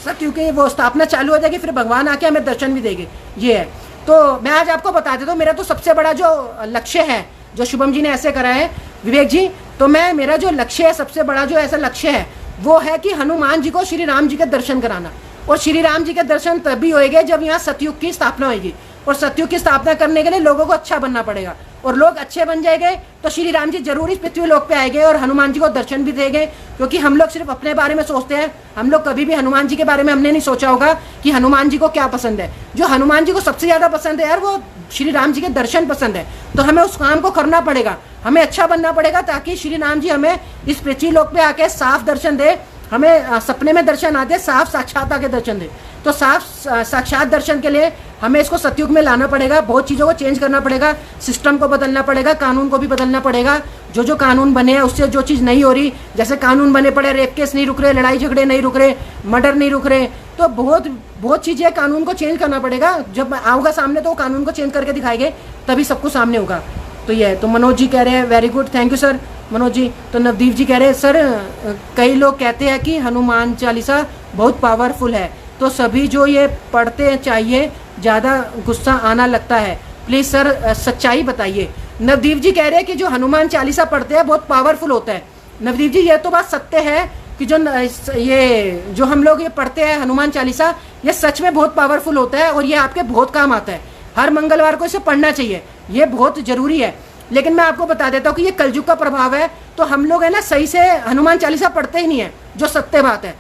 सतयुग की वो स्थापना चालू हो जाएगी, फिर भगवान आके हमें दर्शन भी देंगे। ये है। तो मैं आज आपको बता देता हूँ, मेरा तो सबसे बड़ा जो लक्ष्य है, जो शुभम जी ने ऐसे करा है विवेक जी, तो मेरा जो लक्ष्य है, सबसे बड़ा जो ऐसा लक्ष्य है वो है कि हनुमान जी को श्री राम जी के दर्शन कराना। और श्री राम जी के दर्शन तभी होएंगे जब यहाँ सतयुग की स्थापना होगी। और सतयुग की स्थापना करने के लिए लोगों को अच्छा बनना पड़ेगा, और लोग अच्छे बन जाएंगे तो श्री राम जी जरूर इस पृथ्वी लोक पे आएंगे और हनुमान जी को दर्शन भी देंगे। क्योंकि हम लोग सिर्फ अपने बारे में सोचते हैं, हम लोग कभी भी हनुमान जी के बारे में हमने नहीं सोचा होगा कि हनुमान जी को क्या पसंद है। जो हनुमान जी को सबसे ज़्यादा पसंद है यार, वो श्री राम जी के दर्शन पसंद है। तो हमें उस काम को करना पड़ेगा, हमें अच्छा बनना पड़ेगा, ताकि श्री राम जी हमें इस पृथ्वी लोक पे आके साफ दर्शन दे, हमें सपने में दर्शन आते, साफ साक्षात आके दर्शन दे। तो साफ साक्षात दर्शन के लिए हमें इसको सतयुग में लाना पड़ेगा, बहुत चीज़ों को चेंज करना पड़ेगा, सिस्टम को बदलना पड़ेगा, कानून को भी बदलना पड़ेगा। जो कानून बने हैं उससे जो चीज़ नहीं हो रही, जैसे कानून बने पड़े, रेप केस नहीं रुक रहे, लड़ाई झगड़े नहीं रुक रहे, मर्डर नहीं रुक रहे, तो बहुत चीज़ें कानून को चेंज करना पड़ेगा। जब आऊँगा सामने तो कानून को चेंज करके दिखाएंगे, तभी सब कुछ सामने होगा। तो ये है। तो मनोज जी कह रहे हैं very good, thank you sir Manoj ji. तो नवदीप जी कह रहे हैं सर कई लोग कहते हैं कि हनुमान चालीसा बहुत पावरफुल है, तो सभी जो ये पढ़ते चाहिए, ज़्यादा गुस्सा आना लगता है, प्लीज़ सर सच्चाई बताइए। नवदीप जी कह रहे हैं कि जो हनुमान चालीसा पढ़ते हैं बहुत पावरफुल होता है। नवदीप जी ये तो बात सत्य है कि जो हम लोग ये पढ़ते हैं हनुमान चालीसा, ये सच में बहुत पावरफुल होता है और ये आपके बहुत काम आता है। हर मंगलवार को इसे पढ़ना चाहिए, ये बहुत ज़रूरी है। लेकिन मैं आपको बता देता हूँ कि ये कलयुग का प्रभाव है, तो हम लोग है ना सही से हनुमान चालीसा पढ़ते ही नहीं है, जो सत्य बात है।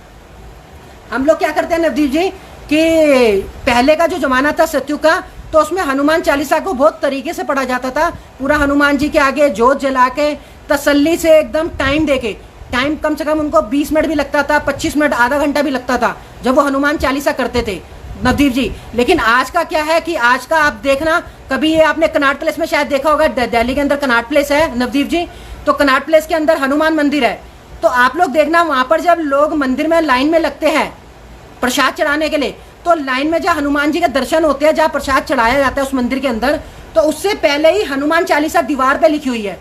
हम लोग क्या करते हैं नवदीप जी कि पहले का जो जमाना था सतयुग का, तो उसमें हनुमान चालीसा को बहुत तरीके से पढ़ा जाता था। पूरा हनुमान जी के आगे जोत जला के तसल्ली से एकदम टाइम दे के, टाइम कम से कम उनको 20 मिनट भी लगता था, 25 मिनट, आधा घंटा भी लगता था जब वो हनुमान चालीसा करते थे नवदीप जी। लेकिन आज का क्या है कि आज का आप देखना, कभी ये आपने कनाट प्लेस में शायद देखा होगा, दिल्ली के अंदर कनाट प्लेस है नवदीप जी। तो कनाट प्लेस के अंदर हनुमान मंदिर है। तो आप लोग देखना वहाँ पर जब लोग मंदिर में लाइन में लगते हैं प्रसाद चढ़ाने के लिए, तो लाइन में जहाँ हनुमान जी के दर्शन होते हैं, जहाँ प्रसाद चढ़ाया जाता है उस मंदिर के अंदर, तो उससे पहले ही हनुमान चालीसा दीवार पे लिखी हुई है।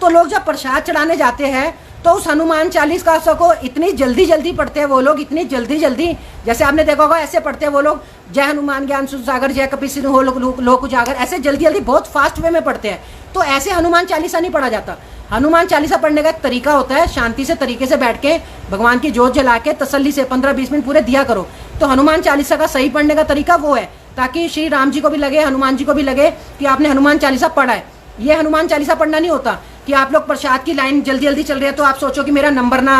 तो लोग जब प्रसाद चढ़ाने जाते हैं तो उस हनुमान चालीसा को इतनी जल्दी जल्दी पढ़ते हैं वो लोग, इतनी जल्दी जल्दी, जैसे आपने देखा होगा ऐसे पढ़ते हैं वो लोग, जय हनुमान ज्ञान सागर जय कपि सिंह हो लोक उजागर, ऐसे जल्दी जल्दी बहुत फास्ट वे में पढ़ते हैं। तो ऐसे हनुमान चालीसा नहीं पढ़ा जाता। हनुमान चालीसा पढ़ने का एक तरीका होता है, शांति से तरीके से बैठ के भगवान की जोत जला के तसल्ली से 15-20 मिनट पूरे दिया करो। तो हनुमान चालीसा का सही पढ़ने का तरीका वो है, ताकि श्री राम जी को भी लगे, हनुमान जी को भी लगे कि आपने हनुमान चालीसा पढ़ा है। ये हनुमान चालीसा पढ़ना नहीं होता कि आप लोग प्रसाद की लाइन जल्दी जल्दी चल रही है तो आप सोचो कि मेरा नंबर ना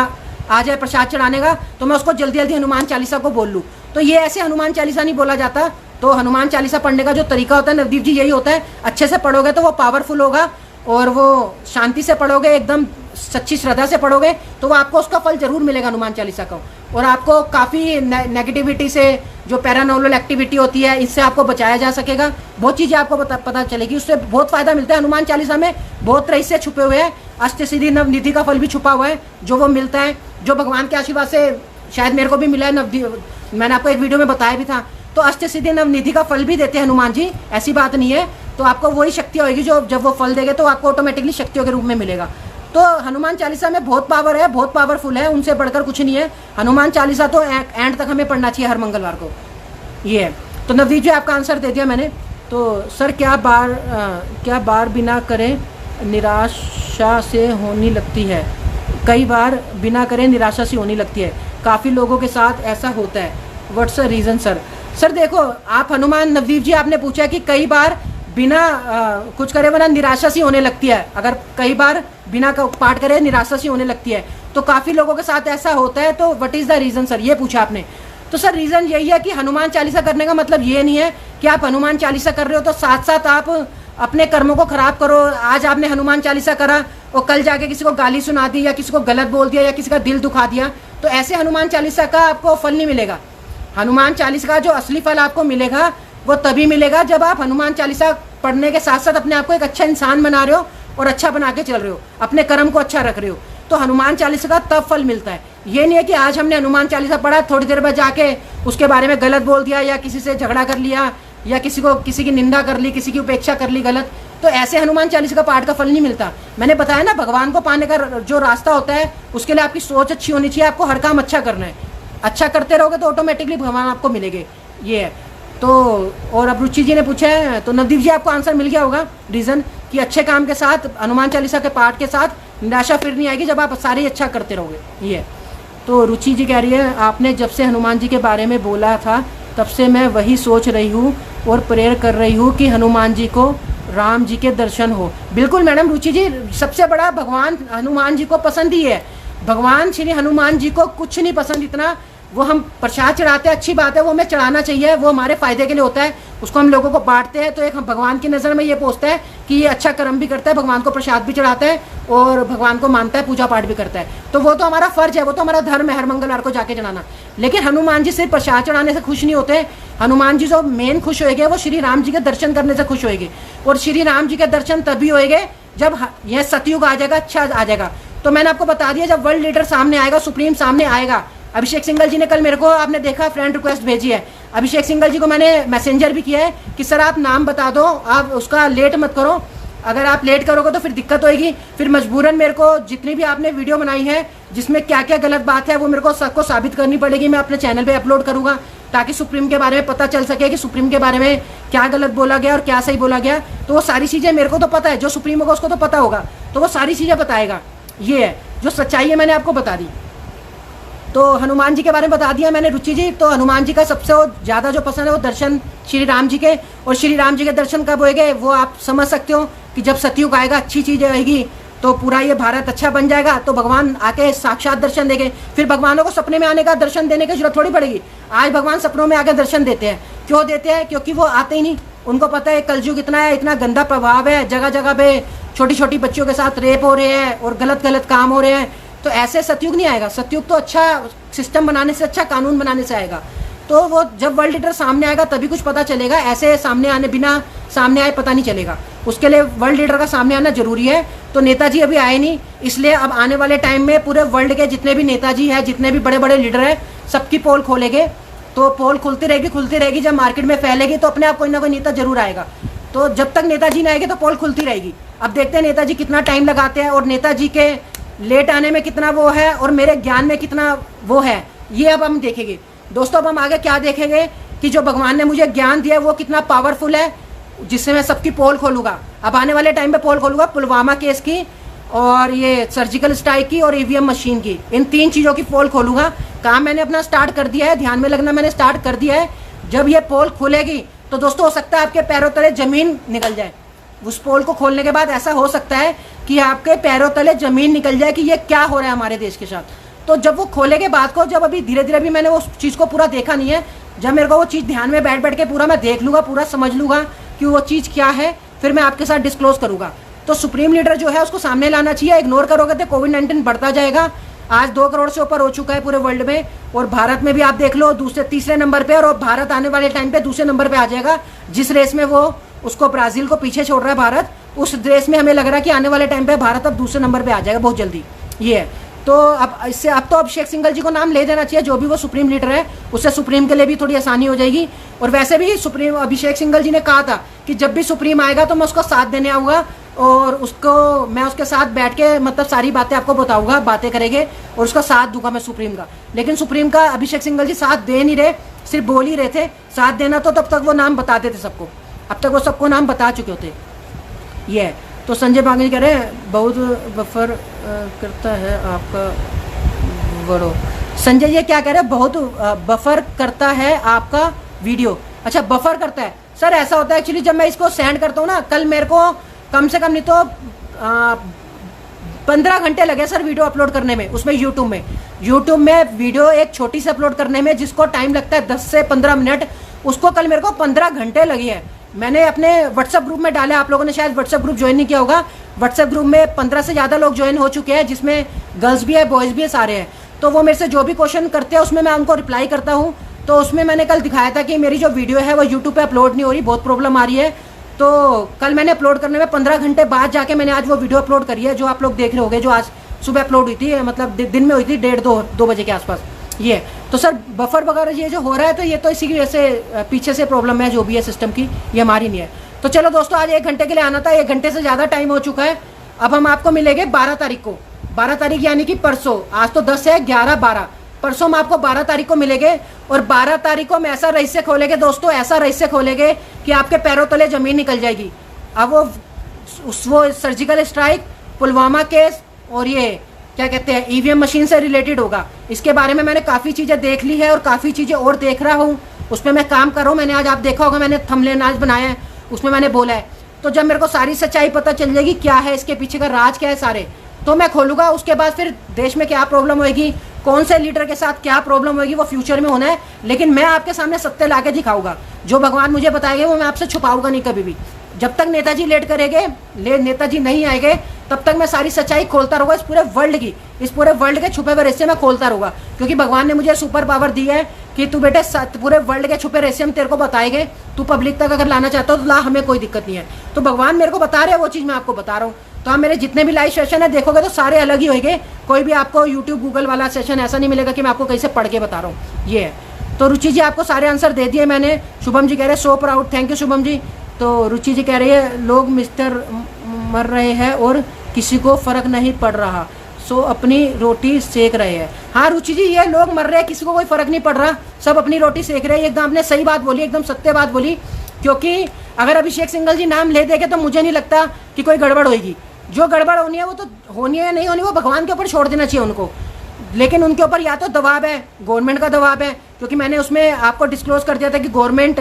आ जाए प्रसाद चढ़ाने का, तो मैं उसको जल्दी जल्दी हनुमान चालीसा को बोल लूँ। तो ये ऐसे हनुमान चालीसा नहीं बोला जाता। तो हनुमान चालीसा पढ़ने का जो तरीका होता है नवदीप जी, यही होता है, अच्छे से पढ़ोगे तो वो पावरफुल होगा, और वो शांति से पढ़ोगे, एकदम सच्ची श्रद्धा से पढ़ोगे तो वो आपको उसका फल जरूर मिलेगा हनुमान चालीसा का। और आपको काफ़ी नेगेटिविटी से, जो पैरानॉर्मल एक्टिविटी होती है, इससे आपको बचाया जा सकेगा। बहुत चीज़ें आपको पता चलेगी, उससे बहुत फ़ायदा मिलता है। हनुमान चालीसा में बहुत रहस्य छुपे हुए हैं, अष्ट सिद्धि नवनिधि का फल भी छुपा हुआ है जो वो मिलता है, जो भगवान के आशीर्वाद से शायद मेरे को भी मिला है। मैंने आपको एक वीडियो में बताया भी था। तो अष्ट सिद्धि नवनिधि का फल भी देते हैं हनुमान जी, ऐसी बात नहीं है। तो आपको वही शक्ति होगी जो जब वो फल देंगे तो आपको ऑटोमेटिकली शक्तियों के रूप में मिलेगा। तो हनुमान चालीसा में बहुत पावर है, बहुत पावरफुल है, उनसे बढ़कर कुछ नहीं है। हनुमान चालीसा तो एंड तक हमें पढ़ना चाहिए हर मंगलवार को। ये है। तो नवदीप जी आपका आंसर दे दिया मैंने। तो सर क्या बार बिना करे निराशा से होने लगती है? कई बार बिना करे निराशा से होने लगती है, काफ़ी लोगों के साथ ऐसा होता है, what's the reason sir? Sir देखो, आप हनुमान नवदीप जी आपने पूछा कि कई बार बिना कुछ करे वरना निराशा सी होने लगती है। अगर कई बार बिना पाठ करे निराशा सी होने लगती है तो काफ़ी लोगों के साथ ऐसा होता है। तो what is the reason sir, ये पूछा आपने। तो सर रीज़न यही है कि हनुमान चालीसा करने का मतलब ये नहीं है कि आप हनुमान चालीसा कर रहे हो तो साथ साथ आप अपने कर्मों को खराब करो। आज आपने हनुमान चालीसा करा और कल जाके किसी को गाली सुना दी या किसी को गलत बोल दिया या किसी का दिल दुखा दिया, तो ऐसे हनुमान चालीसा का आपको फल नहीं मिलेगा। हनुमान चालीसा का जो असली फल आपको मिलेगा वो तभी मिलेगा जब आप हनुमान चालीसा पढ़ने के साथ साथ अपने आप को एक अच्छा इंसान बना रहे हो और अच्छा बना के चल रहे हो, अपने कर्म को अच्छा रख रहे हो। तो हनुमान चालीसा का तब फल मिलता है। ये नहीं है कि आज हमने हनुमान चालीसा पढ़ा, थोड़ी देर बाद जाके उसके बारे में गलत बोल दिया या किसी से झगड़ा कर लिया या किसी की निंदा कर ली, किसी की उपेक्षा कर ली गलत, तो ऐसे हनुमान चालीसा का पाठ का फल नहीं मिलता। मैंने बताया ना, भगवान को पाने का जो रास्ता होता है उसके लिए आपकी सोच अच्छी होनी चाहिए, आपको हर काम अच्छा करना है। अच्छा करते रहोगे तो ऑटोमेटिकली भगवान आपको मिलेंगे। ये है। तो और अब रुचि जी ने पूछा है, तो नवदीप जी आपको आंसर मिल गया होगा रीज़न कि अच्छे काम के साथ, हनुमान चालीसा के पाठ के साथ निराशा फिर नहीं आएगी जब आप सारे अच्छा करते रहोगे। ये। तो रुचि जी कह रही है, आपने जब से हनुमान जी के बारे में बोला था तब से मैं वही सोच रही हूँ और प्रेयर कर रही हूँ कि हनुमान जी को राम जी के दर्शन हो। बिल्कुल मैडम रुचि जी, सबसे बड़ा भगवान हनुमान जी को पसंद ही है। भगवान श्री हनुमान जी को कुछ नहीं पसंद इतना, वो हम प्रसाद चढ़ाते हैं, अच्छी बात है, वो हमें चढ़ाना चाहिए, वो हमारे फ़ायदे के लिए होता है, उसको हम लोगों को बांटते हैं तो एक हम भगवान की नज़र में ये पहुँचता है कि ये अच्छा कर्म भी करता है, भगवान को प्रसाद भी चढ़ाता है और भगवान को मानता है, पूजा पाठ भी करता है। तो वो तो हमारा फ़र्ज है, वो तो हमारा धर्म है हर मंगलवार को जाके चढ़ाना। लेकिन हनुमान जी सिर्फ प्रसाद चढ़ाने से खुश नहीं होते। हनुमान जी जो मेन खुश होएंगे वो श्री राम जी के दर्शन करने से खुश होएंगे, और श्री राम जी के दर्शन तभी होएंगे जब यह सतयुग आ जाएगा, अच्छा आ जाएगा। तो मैंने आपको बता दिया, जब वर्ल्ड लीडर सामने आएगा, सुप्रीम सामने आएगा। अभिषेक सिंघल जी ने कल मेरे को, आपने देखा, फ्रेंड रिक्वेस्ट भेजी है। अभिषेक सिंघल जी को मैंने मैसेंजर भी किया है कि सर आप नाम बता दो, आप उसका लेट मत करो। अगर आप लेट करोगे तो फिर दिक्कत होएगी, फिर मजबूरन मेरे को जितनी भी आपने वीडियो बनाई है जिसमें क्या क्या गलत बात है वो मेरे को सबको साबित करनी पड़ेगी। मैं अपने चैनल पे अपलोड करूँगा ताकि सुप्रीम के बारे में पता चल सके कि सुप्रीम के बारे में क्या गलत बोला गया और क्या सही बोला गया। तो वो सारी चीज़ें मेरे को तो पता है, जो सुप्रीम होगा उसको तो पता होगा, तो वो सारी चीज़ें बताएगा। ये है जो सच्चाई है, मैंने आपको बता दी। तो हनुमान जी के बारे में बता दिया मैंने रुचि जी। तो हनुमान जी का सबसे ज़्यादा जो पसंद है वो दर्शन श्री राम जी के, और श्री राम जी के दर्शन कब होएंगे वो आप समझ सकते हो कि जब सतयुग आएगा, अच्छी चीज़ें आएगी तो पूरा ये भारत अच्छा बन जाएगा, तो भगवान आके साक्षात दर्शन देंगे। फिर भगवानों को सपने में आने का दर्शन देने की जरूरत थोड़ी पड़ेगी। आज भगवान सपनों में आके दर्शन देते हैं। क्यों देते हैं? क्योंकि वो आते ही नहीं, उनको पता है कलयुग इतना है, इतना गंदा प्रभाव है, जगह जगह पे छोटी छोटी बच्चियों के साथ रेप हो रहे हैं और गलत गलत काम हो रहे हैं। तो ऐसे सतयुग नहीं आएगा। सतयुग तो अच्छा सिस्टम बनाने से, अच्छा कानून बनाने से आएगा। तो तो वो जब वर्ल्ड लीडर सामने आएगा तभी कुछ पता चलेगा, ऐसे सामने आने बिना सामने आए पता नहीं चलेगा। उसके लिए वर्ल्ड लीडर का सामने आना जरूरी है। तो नेताजी अभी आए नहीं, इसलिए अब आने वाले टाइम में पूरे वर्ल्ड के जितने भी नेताजी हैं, जितने भी बड़े बड़े लीडर हैं, सबकी पोल खोलेंगे। तो पोल खुलती रहेगी, जब मार्केट में फैलेगी तो अपने आप कोई ना कोई नेता जरूर आएगा। तो जब तक नेताजी नहीं आएंगे तो पोल खुलती रहेगी। अब देखते हैं नेताजी कितना टाइम लगाते हैं और नेताजी के लेट आने में कितना वो है और मेरे ज्ञान में कितना वो है, ये अब हम देखेंगे। दोस्तों अब हम आगे क्या देखेंगे कि जो भगवान ने मुझे ज्ञान दिया है वो कितना पावरफुल है, जिससे मैं सबकी पोल खोलूंगा। अब आने वाले टाइम पे पोल खोलूंगा पुलवामा केस की और ये सर्जिकल स्ट्राइक की और ईवीएम मशीन की, इन 3 चीज़ों की पोल खोलूंगा। काम मैंने अपना स्टार्ट कर दिया है, ध्यान में लगना मैंने स्टार्ट कर दिया है। जब ये पोल खुलेगी तो दोस्तों हो सकता है आपके पैरों तले जमीन निकल जाए। उस पोल को खोलने के बाद ऐसा हो सकता है कि आपके पैरों तले जमीन निकल जाए कि ये क्या हो रहा है हमारे देश के साथ। तो जब वो खोले के बाद को, जब अभी धीरे धीरे भी मैंने वो चीज़ को पूरा देखा नहीं है, जब मेरे को वो चीज़ ध्यान में बैठ के पूरा मैं देख लूँगा, पूरा समझ लूँगा कि वो चीज़ क्या है, फिर मैं आपके साथ डिस्क्लोज करूँगा। तो सुप्रीम लीडर जो है उसको सामने लाना चाहिए। इग्नोर करोगे तो कोविड-19 बढ़ता जाएगा। आज 2 करोड़ से ऊपर हो चुका है पूरे वर्ल्ड में, और भारत में भी आप देख लो तीसरे नंबर पे, और भारत आने वाले टाइम पे दूसरे नंबर पे आ जाएगा। जिस रेस में वो उसको ब्राजील को पीछे छोड़ रहा है भारत, उस रेस में हमें लग रहा है कि आने वाले टाइम पे भारत अब दूसरे नंबर पे आ जाएगा बहुत जल्दी। ये है तो अब इससे अब तो अभिषेक सिंघल जी को नाम ले देना चाहिए, जो भी वो सुप्रीम लीडर है, उससे सुप्रीम के लिए भी थोड़ी आसानी हो जाएगी। और वैसे भी सुप्रीम अभिषेक सिंघल जी ने कहा था कि जब भी सुप्रीम आएगा तो मैं उसको साथ देने आऊँगा और मैं उसके साथ बैठ के मतलब सारी बातें आपको बताऊंगा, बातें करेंगे और उसका साथ दूंगा मैं सुप्रीम का। लेकिन सुप्रीम का अभिषेक सिंघल जी साथ दे नहीं रहे, सिर्फ बोल ही रहे थे। साथ देना तो तब तक वो नाम बताते थे सबको, अब तक वो सबको नाम बता चुके होते। ये है तो संजय बांगी कह रहे हैं बहुत बफर करता है आपका बड़ो। संजय ये क्या कह रहे हैं, बहुत बफर करता है आपका वीडियो। अच्छा बफर करता है सर, ऐसा होता है एक्चुअली जब मैं इसको सेंड करता हूँ ना, कल मेरे को कम से कम नहीं तो 15 घंटे लगे सर वीडियो अपलोड करने में, उसमें यूट्यूब में वीडियो एक छोटी सी अपलोड करने में जिसको टाइम लगता है 10 से 15 मिनट, उसको कल मेरे को 15 घंटे लगे हैं। मैंने अपने व्हाट्सएप ग्रुप में डाला, आप लोगों ने शायद व्हाट्सएप ग्रुप ज्वाइन नहीं किया होगा। व्हाट्सएप ग्रुप में 15 से ज़्यादा लोग ज्वाइन हो चुके हैं, जिसमें गर्ल्स भी है बॉयज़ भी है, सारे हैं। तो वो मेरे से जो भी क्वेश्चन करते हैं उसमें मैं उनको रिप्लाई करता हूँ। तो उसमें मैंने कल दिखाया था कि मेरी जो वीडियो है वो यूट्यूब पर अपलोड नहीं हो रही, बहुत प्रॉब्लम आ रही है। तो कल मैंने अपलोड करने में 15 घंटे बाद जाके मैंने आज वो वीडियो अपलोड करी है, जो आप लोग देख रहे होंगे, जो आज सुबह अपलोड हुई थी, मतलब दिन में हुई थी 1:30-2 बजे के आसपास। ये तो सर बफर वगैरह ये जो हो रहा है तो ये तो इसी की वजह से पीछे से प्रॉब्लम है, जो भी है सिस्टम की, ये हमारी नहीं है। तो चलो दोस्तों आज 1 घंटे के लिए आना था, 1 घंटे से ज़्यादा टाइम हो चुका है। अब हम आपको मिलेंगे 12 तारीख को, 12 तारीख यानी कि परसों। आज तो 10 है, 11, 12, परसों हम आपको 12 तारीख को मिलेंगे। और 12 तारीख को हम ऐसा रहस्य खोलेंगे दोस्तों, ऐसा रहस्य खोलेंगे कि आपके पैरों तले जमीन निकल जाएगी। अब वो सर्जिकल स्ट्राइक, पुलवामा केस और ये क्या कहते हैं ईवीएम मशीन से रिलेटेड होगा। इसके बारे में मैंने काफ़ी चीज़ें देख ली है और काफ़ी चीज़ें और देख रहा हूँ, उसमें मैं काम कर रहा हूँ। मैंने आज आप देखा होगा मैंने थंबनेल आज बनाया है, उसमें मैंने बोला है। तो जब मेरे को सारी सच्चाई पता चल जाएगी क्या है इसके पीछे का राज क्या है सारे, तो मैं खोलूँगा। उसके बाद फिर देश में क्या प्रॉब्लम होगी, कौन से लीडर के साथ क्या प्रॉब्लम होगी, वो फ्यूचर में होना है। लेकिन मैं आपके सामने सत्य ला के दिखाऊंगा, जो भगवान मुझे बताएंगे वो मैं आपसे छुपाऊंगा नहीं कभी भी। जब तक नेताजी लेट करेंगे, नेताजी नहीं आएंगे, तब तक मैं सारी सच्चाई खोलता रहूँगा। इस पूरे वर्ल्ड के छुपे हुए रहस्य मैं खोलता रहूँगा, क्योंकि भगवान ने मुझे सुपर पावर दी है कि तू बेटे पूरे वर्ल्ड के छुपे रहस्य हम तेरे को बताएंगे। तू पब्लिक तक अगर लाना चाहता हो तो ला, हमें कोई दिक्कत नहीं है। तो भगवान मेरे को बता रहे हैं, वो चीज़ मैं आपको बता रहा हूँ। तो आप मेरे जितने भी लाइव सेशन है देखोगे तो सारे अलग ही होंगे, कोई भी आपको यूट्यूब गूगल वाला सेशन ऐसा नहीं मिलेगा कि मैं आपको कहीं से पढ़ के बता रहा हूँ। ये है तो रुचि जी आपको सारे आंसर दे दिए मैंने। शुभम जी कह रहे हैं so proud, thank you Shubham ji. तो रुचि जी कह रही है लोग मिस्टर मर रहे हैं और किसी को फर्क नहीं पड़ रहा, सो अपनी रोटी सेक रहे हैं। हाँ रुचि जी, ये लोग मर रहे हैं, किसी को कोई फर्क नहीं पड़ रहा, सब अपनी रोटी सेक रहे हैं। एकदम आपने सही बात बोली, एकदम सत्य बात बोली। क्योंकि अगर अभिषेक सिंघल जी नाम ले देंगे तो मुझे नहीं लगता कि कोई गड़बड़ होगी। जो गड़बड़ होनी है वो तो होनी है, नहीं होनी वो भगवान के ऊपर छोड़ देना चाहिए उनको। लेकिन उनके ऊपर या तो दबाव है, गवर्नमेंट का दबाव है, क्योंकि मैंने उसमें आपको डिस्क्लोज कर दिया था कि गवर्नमेंट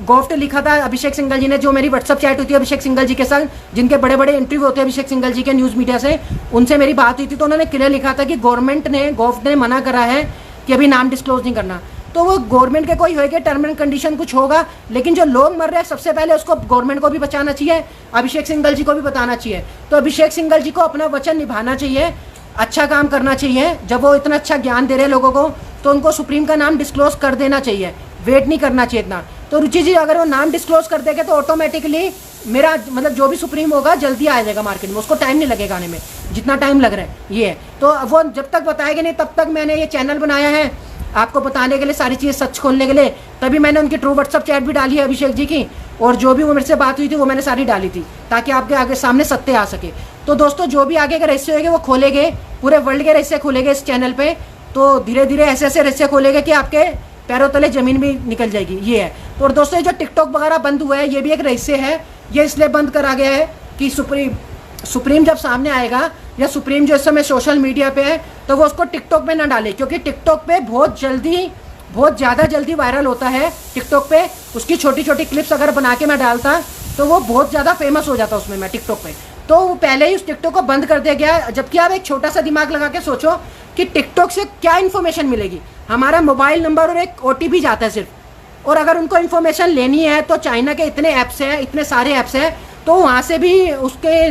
गोफ्ट लिखा था अभिषेक सिंघल जी ने। जो मेरी व्हाट्सअप चैट हुई थी अभिषेक सिंघल जी के साथ, जिनके बड़े बड़े इंटरव्यू होते हैं अभिषेक सिंघल जी के न्यूज़ मीडिया से, उनसे मेरी बात हुई थी। तो उन्होंने क्लियर लिखा था कि गोफ्ट ने मना करा है कि अभी नाम डिस्क्लोज नहीं करना। तो वो गवर्नमेंट के कोई होएगा, टर्म एंड कंडीशन कुछ होगा। लेकिन जो लोग मर रहे हैं सबसे पहले उसको गवर्नमेंट को भी बचाना चाहिए, अभिषेक सिंघल जी को भी बताना चाहिए। तो अभिषेक सिंघल जी को अपना वचन निभाना चाहिए, अच्छा काम करना चाहिए। जब वो इतना अच्छा ज्ञान दे रहे हैं लोगों को, तो उनको सुप्रीम का नाम डिस्क्लोज कर देना चाहिए। वेट नहीं करना चाहिए इतना। तो रुचि जी अगर वो नाम डिस्क्लोज कर देंगे तो ऑटोमेटिकली मेरा मतलब जो भी सुप्रीम होगा जल्दी आ जाएगा मार्केट में, उसको टाइम नहीं लगेगा आने में जितना टाइम लग रहा है ये है। तो वो जब तक बताएंगे नहीं तब तक मैंने ये चैनल बनाया है आपको बताने के लिए, सारी चीज़ सच खोलने के लिए। तभी मैंने उनकी ट्रू व्हाट्सअप चैट भी डाली है अभिषेक जी की, और जो भी वो मेरे से बात हुई थी वो मैंने सारी डाली थी ताकि आपके आगे सामने सत्य आ सके। तो दोस्तों जो भी आगे के रहस्य होंगे वो खोलेंगे, पूरे वर्ल्ड के रहस्य खोलेंगे इस चैनल पे। तो धीरे धीरे ऐसे ऐसे रहस्य खोलेंगे कि आपके पैरों तले जमीन भी निकल जाएगी, ये है। तो दोस्तों ये जो टिकटॉक वगैरह बंद हुआ है ये भी एक रहस्य है। ये इसलिए बंद करा गया है कि सुप्रीम जब सामने आएगा या सुप्रीम जो इस समय सोशल मीडिया पे है तो वो उसको टिकटॉक पे ना डाले, क्योंकि टिकटॉक पे बहुत ज़्यादा जल्दी वायरल होता है। टिकटॉक पे उसकी छोटी छोटी क्लिप्स अगर बना के मैं डालता तो वो बहुत ज़्यादा फेमस हो जाता उसमें मैं टिकटॉक पे। तो वो पहले ही उस टिकटॉक को बंद कर दिया गया। जबकि आप एक छोटा सा दिमाग लगा के सोचो कि टिकटॉक से क्या इन्फॉर्मेशन मिलेगी, हमारा मोबाइल नंबर और एक OTP जाता है सिर्फ। और अगर उनको इन्फॉर्मेशन लेनी है तो चाइना के इतने ऐप्स हैं, इतने सारे ऐप्स हैं, तो वहाँ से भी उसके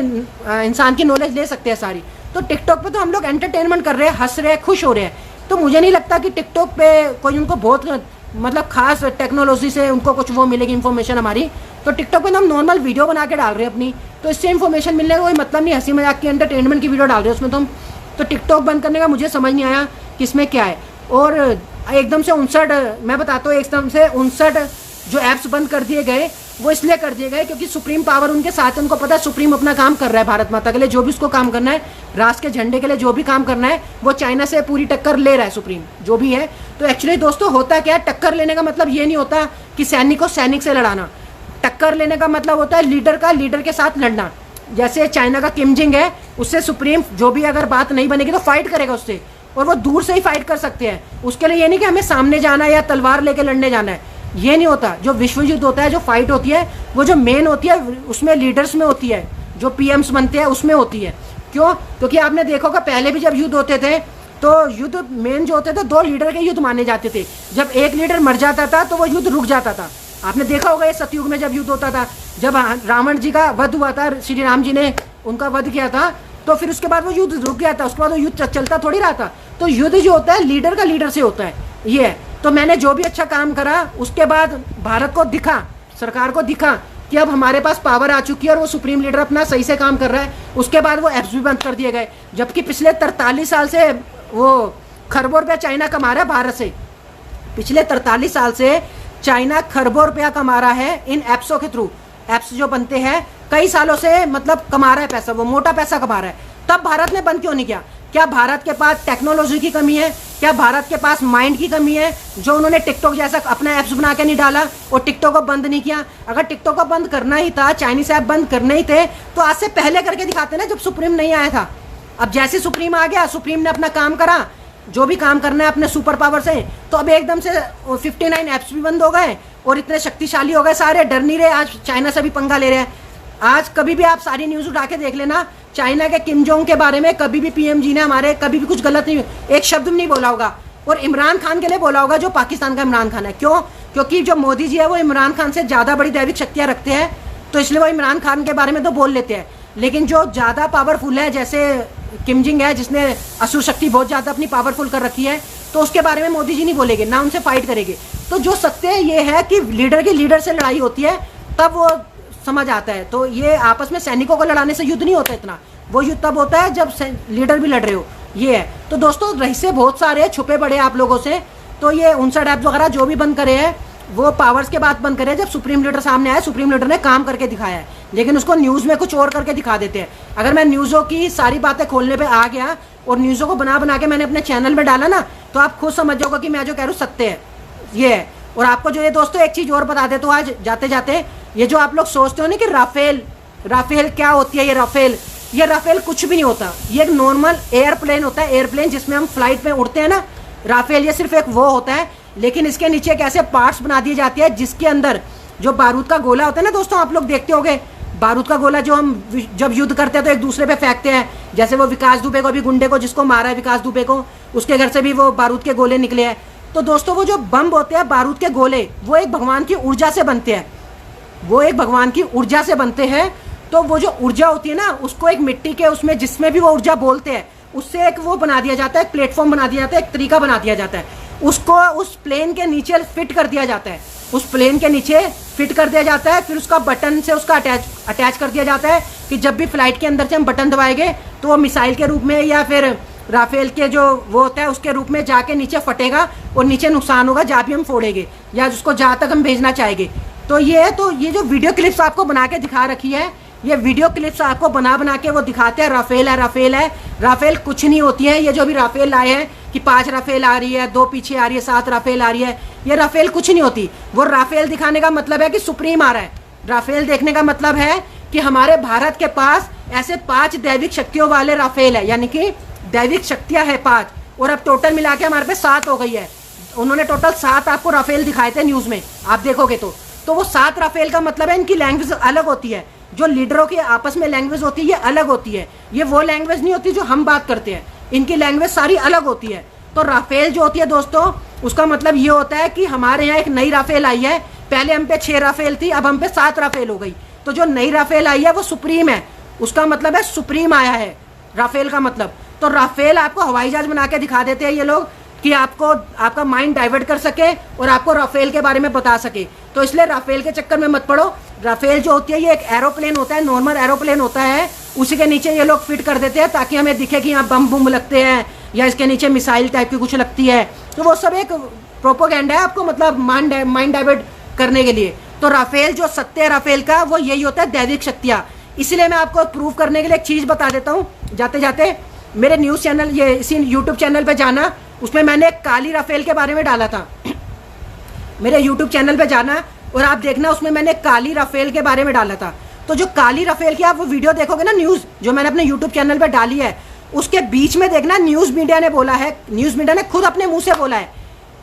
इंसान की नॉलेज ले सकते हैं सारी। तो टिकटॉक पे तो हम लोग एंटरटेनमेंट कर रहे हैं, हंस रहे हैं, खुश हो रहे हैं। तो मुझे नहीं लगता कि टिकटॉक पे कोई उनको बहुत मतलब खास टेक्नोलॉजी से उनको कुछ वो मिलेगी इन्फॉर्मेशन हमारी। तो टिकटॉक पे तो हम नॉर्मल वीडियो बना के डाल रहे हैं अपनी, तो इससे इन्फॉर्मेशन मिलने का कोई मतलब नहीं। हंसी मजाक की एंटरटेनमेंट की वीडियो डाल रहे हैं उसमें तो हम। तो टिकटॉक बंद करने का मुझे समझ नहीं आया कि इसमें क्या है। और एकदम से 59 मैं बताता हूँ, एकदम से 59 जो ऐप्स बंद कर दिए गए वो इसलिए कर दिए गए क्योंकि सुप्रीम पावर उनके साथ है। उनको पता है सुप्रीम अपना काम कर रहा है, भारत माता के लिए जो भी उसको काम करना है, राष्ट्र के झंडे के लिए जो भी काम करना है वो चाइना से पूरी टक्कर ले रहा है सुप्रीम जो भी है। तो एक्चुअली दोस्तों होता क्या है, टक्कर लेने का मतलब ये नहीं होता कि सैनिक को सैनिक से लड़ाना। टक्कर लेने का मतलब होता है लीडर के साथ लड़ना। जैसे चाइना का किम जिंग है, उससे सुप्रीम जो भी अगर बात नहीं बनेगी तो फाइट करेगा उससे, और वो दूर से ही फाइट कर सकते हैं। उसके लिए ये नहीं कि हमें सामने जाना है या तलवार लेके लड़ने जाना है, ये नहीं होता। जो विश्व युद्ध होता है, जो फाइट होती है, वो जो मेन होती है उसमें लीडर्स में होती है, जो PMs बनते हैं उसमें होती है। क्यों? क्योंकि आपने देखा होगा पहले भी जब युद्ध होते थे तो युद्ध मेन जो होते थे 2 लीडर के युद्ध माने जाते थे। जब एक लीडर मर जाता था तो वो युद्ध रुक जाता था। आपने देखा होगा ये सतयुग में जब युद्ध होता था, जब रावण जी का वध हुआ था, श्री राम जी ने उनका वध किया था, तो फिर उसके बाद वो युद्ध रुक गया था। उसके बाद वो युद्ध चलता थोड़ी रहा था। तो युद्ध जो होता है लीडर का लीडर से होता है, ये है। तो मैंने जो भी अच्छा काम करा उसके बाद भारत को दिखा, सरकार को दिखा कि अब हमारे पास पावर आ चुकी है और वो सुप्रीम लीडर अपना सही से काम कर रहा है। उसके बाद वो ऐप्स भी बंद कर दिए गए, जबकि पिछले 43 साल से वो खरबों रुपया चाइना कमा रहा है भारत से। पिछले 43 साल से चाइना खरबों रुपया कमा रहा है इन ऐप्सों के थ्रू। ऐप्स जो बनते हैं कई सालों से मतलब कमा रहा है पैसा, वो मोटा पैसा कमा रहा है। तब भारत ने बंद क्यों नहीं किया? क्या भारत के पास टेक्नोलॉजी की कमी है? क्या भारत के पास माइंड की कमी है जो उन्होंने टिकटॉक जैसा अपना ऐप्स बना के नहीं डाला और टिकटॉक को बंद नहीं किया? अगर टिकटॉक को बंद करना ही था, चाइनीज ऐप बंद करने ही थे, तो आज से पहले करके दिखाते ना, जब सुप्रीम नहीं आया था। अब जैसे सुप्रीम आ गया, सुप्रीम ने अपना काम करा, जो भी काम करना है अपने सुपर पावर से, तो अब एकदम से 59 ऐप्स भी बंद हो गए और इतने शक्तिशाली हो गए सारे, डर नहीं रहे। आज चाइना से भी पंगा ले रहे हैं। आज कभी भी आप सारी न्यूज़ उठा के देख लेना, चाइना के किम जोंग के बारे में कभी भी PM जी ने हमारे कभी भी कुछ गलत नहीं, एक शब्द भी नहीं बोला होगा। और इमरान खान के लिए बोला होगा, जो पाकिस्तान का इमरान खान है। क्यों? क्योंकि जो मोदी जी है वो इमरान खान से ज़्यादा बड़ी दैविक शक्तियाँ रखते हैं, तो इसलिए वो इमरान खान के बारे में तो बोल लेते हैं। लेकिन जो ज़्यादा पावरफुल है, जैसे किम जिंग है जिसने असुर शक्ति बहुत ज़्यादा अपनी पावरफुल कर रखी है, तो उसके बारे में मोदी जी नहीं बोलेंगे, ना उनसे फाइट करेंगे। तो जो सत्य ये है कि लीडर की लीडर से लड़ाई होती है तब वो समझ आता है। तो ये आपस में सैनिकों को लड़ाने से युद्ध नहीं होता इतना, वो युद्ध तब होता है जब लीडर भी लड़ रहे हो, ये है। तो दोस्तों रहस्य बहुत सारे हैं छुपे पड़े आप लोगों से। तो ये 59 ऐप वगैरह जो भी बंद करे हैं वो पावर्स के बाद बंद करे, जब सुप्रीम लीडर सामने आया, सुप्रीम लीडर ने काम करके दिखाया है। लेकिन उसको न्यूज़ में कुछ और करके दिखा देते हैं। अगर मैं न्यूज़ों की सारी बातें खोलने पे आ गया और न्यूज़ों को बना के मैंने अपने चैनल में डाला ना, तो आप खुद समझ जाओगे कि मैं जो कह रहा हूँ सत्य है, ये है। और आपको जो ये दोस्तों एक चीज़ और बता दे तो आज जाते जाते, ये जो आप लोग सोचते हो ना कि राफेल क्या होती है, ये राफेल कुछ भी नहीं होता। ये एक नॉर्मल एयरप्लेन होता है, एयरप्लेन जिसमें हम फ्लाइट में उड़ते हैं ना, राफेल ये सिर्फ एक वो होता है। लेकिन इसके नीचे एक ऐसे पार्ट्स बना दिए जाते हैं जिसके अंदर जो बारूद का गोला होता है ना दोस्तों, आप लोग देखते होंगे बारूद का गोला जो हम जब युद्ध करते हैं तो एक दूसरे पे फेंकते हैं। जैसे वो विकास दुबे को, अभी गुंडे को जिसको मारा है विकास दुबे को, उसके घर से भी वो बारूद के गोले निकले हैं। तो दोस्तों वो जो बम होते हैं बारूद के गोले, वो एक भगवान की ऊर्जा से बनते हैं, वो एक भगवान की ऊर्जा से बनते हैं। तो वो जो ऊर्जा होती है ना, उसको एक मिट्टी के उसमें जिसमें भी वो ऊर्जा बोलते हैं, उससे एक वो बना दिया जाता है, एक प्लेटफॉर्म बना दिया जाता है, एक तरीका बना दिया जाता है। उसको उस प्लेन के नीचे फिट कर दिया जाता है, उस प्लेन के नीचे फिट कर दिया जाता है, फिर उसका बटन से उसका अटैच कर दिया जाता है कि जब भी फ्लाइट के अंदर से हम बटन दबाएंगे तो वो मिसाइल के रूप में या फिर राफेल के जो वो होता है उसके रूप में जाके नीचे फटेगा और नीचे नुकसान होगा जहाँ भी हम फोड़ेंगे या उसको जहाँ तक हम भेजना चाहेंगे। तो ये जो वीडियो क्लिप्स आपको बना के दिखा रखी है, ये वीडियो क्लिप्स आपको बना के वो दिखाते हैं राफेल है राफेल है। राफेल कुछ नहीं होती है। ये जो भी राफेल लाए हैं कि 5 राफेल आ रही है, 2 पीछे आ रही है, 7 राफेल आ रही है, ये राफेल कुछ नहीं होती। वो राफेल दिखाने का मतलब है कि सुप्रीम आ रहा है। राफेल देखने का मतलब है कि हमारे भारत के पास ऐसे 5 दैविक शक्तियों वाले राफेल है, यानी कि दैविक शक्तियां है 5, और अब टोटल मिला के हमारे पे 7 हो गई है। उन्होंने टोटल 7 आपको राफेल दिखाए थे न्यूज में, आप देखोगे तो वो 7 राफेल का मतलब है इनकी लैंग्वेज अलग होती है। जो लीडरों की आपस में लैंग्वेज होती है ये अलग होती है। ये वो लैंग्वेज नहीं होती जो हम बात करते हैं, इनकी लैंग्वेज सारी अलग होती है। तो राफेल जो होती है दोस्तों, उसका मतलब ये होता है कि हमारे यहाँ एक नई राफेल आई है। पहले हम पे 6 राफेल थी, अब हम पे 7 राफेल हो गई। तो जो नई राफेल आई है वो सुप्रीम है, उसका मतलब है सुप्रीम आया है राफेल का मतलब। तो राफेल आपको हवाई जहाज बना के दिखा देते हैं ये लोग कि आपको आपका माइंड डाइवर्ट कर सके और आपको राफेल के बारे में बता सके। तो इसलिए राफेल के चक्कर में मत पड़ो। राफेल जो होती है ये एक एरोप्लेन होता है, नॉर्मल एरोप्लेन होता है, उसी के नीचे ये लोग फिट कर देते हैं ताकि हमें दिखे कि यहाँ बम बुम लगते हैं या इसके नीचे मिसाइल टाइप की कुछ लगती है। तो वो सब एक प्रोपोगेंडा है आपको मतलब माइंड डाइवर्ट करने के लिए। तो राफेल जो सत्य है राफेल का वो यही होता है, दैविक शक्तियाँ। इसलिए मैं आपको प्रूव करने के लिए एक चीज़ बता देता हूँ जाते जाते। मेरे न्यूज़ चैनल ये इसी यूट्यूब चैनल पे जाना, उसमें मैंने एक काली राफेल के बारे में डाला था। मेरे यूट्यूब चैनल पे जाना और आप देखना, उसमें मैंने काली राफेल के बारे में डाला था। तो जो काली राफेल की आप वो वीडियो देखोगे ना, न्यूज़ जो मैंने अपने यूट्यूब चैनल पे डाली है, उसके बीच में देखना न्यूज़ मीडिया ने बोला है, न्यूज़ मीडिया ने खुद अपने मुँह से बोला है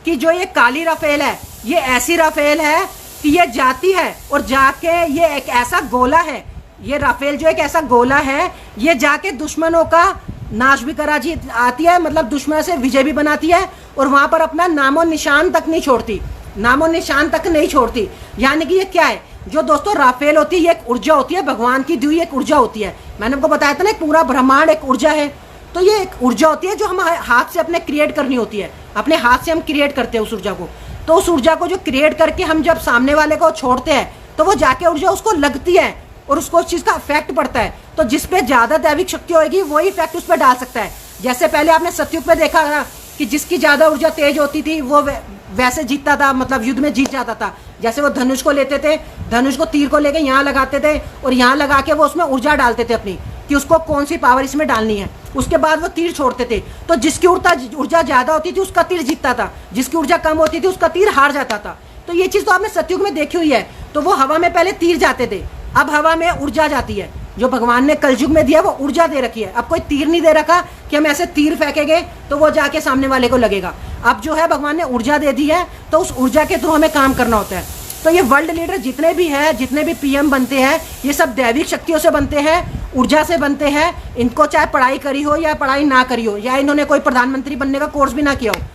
कि जो ये काली राफेल है ये ऐसी राफेल है कि ये जाती है और जाके ये एक ऐसा गोला है, ये राफेल जो एक ऐसा गोला है, ये जाके दुश्मनों का नाश भी करा आती है, मतलब दुश्मन से विजय भी बनाती है और वहां पर अपना नामो निशान तक नहीं छोड़ती, नामो निशान तक नहीं छोड़ती। यानी कि ये क्या है, जो दोस्तों राफेल होती है ये एक ऊर्जा होती है, भगवान की दी हुई एक ऊर्जा होती है। मैंने आपको बताया था ना, एक पूरा ब्रह्मांड एक ऊर्जा है। तो ये एक ऊर्जा होती है जो हम हाथ से अपने क्रिएट करनी होती है, अपने हाथ से हम क्रिएट करते हैं उस ऊर्जा को। तो उस ऊर्जा को जो क्रिएट करके हम जब सामने वाले को छोड़ते हैं तो वो जाके ऊर्जा उसको लगती है और उसको उस चीज़ का इफेक्ट पड़ता है। तो जिस पे ज़्यादा दैविक शक्ति होगी वही इफेक्ट उस पर डाल सकता है। जैसे पहले आपने सतयुग में देखा था कि जिसकी ज़्यादा ऊर्जा तेज होती थी वो वैसे जीतता था, मतलब युद्ध में जीत जाता था। जैसे वो धनुष को लेते थे, धनुष को तीर को लेके यहाँ लगाते थे और यहाँ लगा के वो उसमें ऊर्जा डालते थे अपनी कि उसको कौन सी पावर इसमें डालनी है। उसके बाद वो तीर छोड़ते थे। तो जिसकी ऊर्जा ज़्यादा होती थी उसका तीर जीतता था, जिसकी ऊर्जा कम होती थी उसका तीर हार जाता था। तो ये चीज़ तो आपने सतयुग में देखी हुई है। तो वो हवा में पहले तीर जाते थे, अब हवा में ऊर्जा जाती है। जो भगवान ने कलयुग में दिया वो ऊर्जा दे रखी है। अब कोई तीर नहीं दे रखा कि हम ऐसे तीर फेंकेंगे तो वो जाके सामने वाले को लगेगा। अब जो है भगवान ने ऊर्जा दे दी है, तो उस ऊर्जा के थ्रू हमें काम करना होता है। तो ये वर्ल्ड लीडर जितने भी हैं, जितने भी पीएम बनते हैं, ये सब दैविक शक्तियों से बनते हैं, ऊर्जा से बनते हैं। इनको चाहे पढ़ाई करी हो या पढ़ाई ना करी हो, या इन्होंने कोई प्रधानमंत्री बनने का कोर्स भी ना किया हो।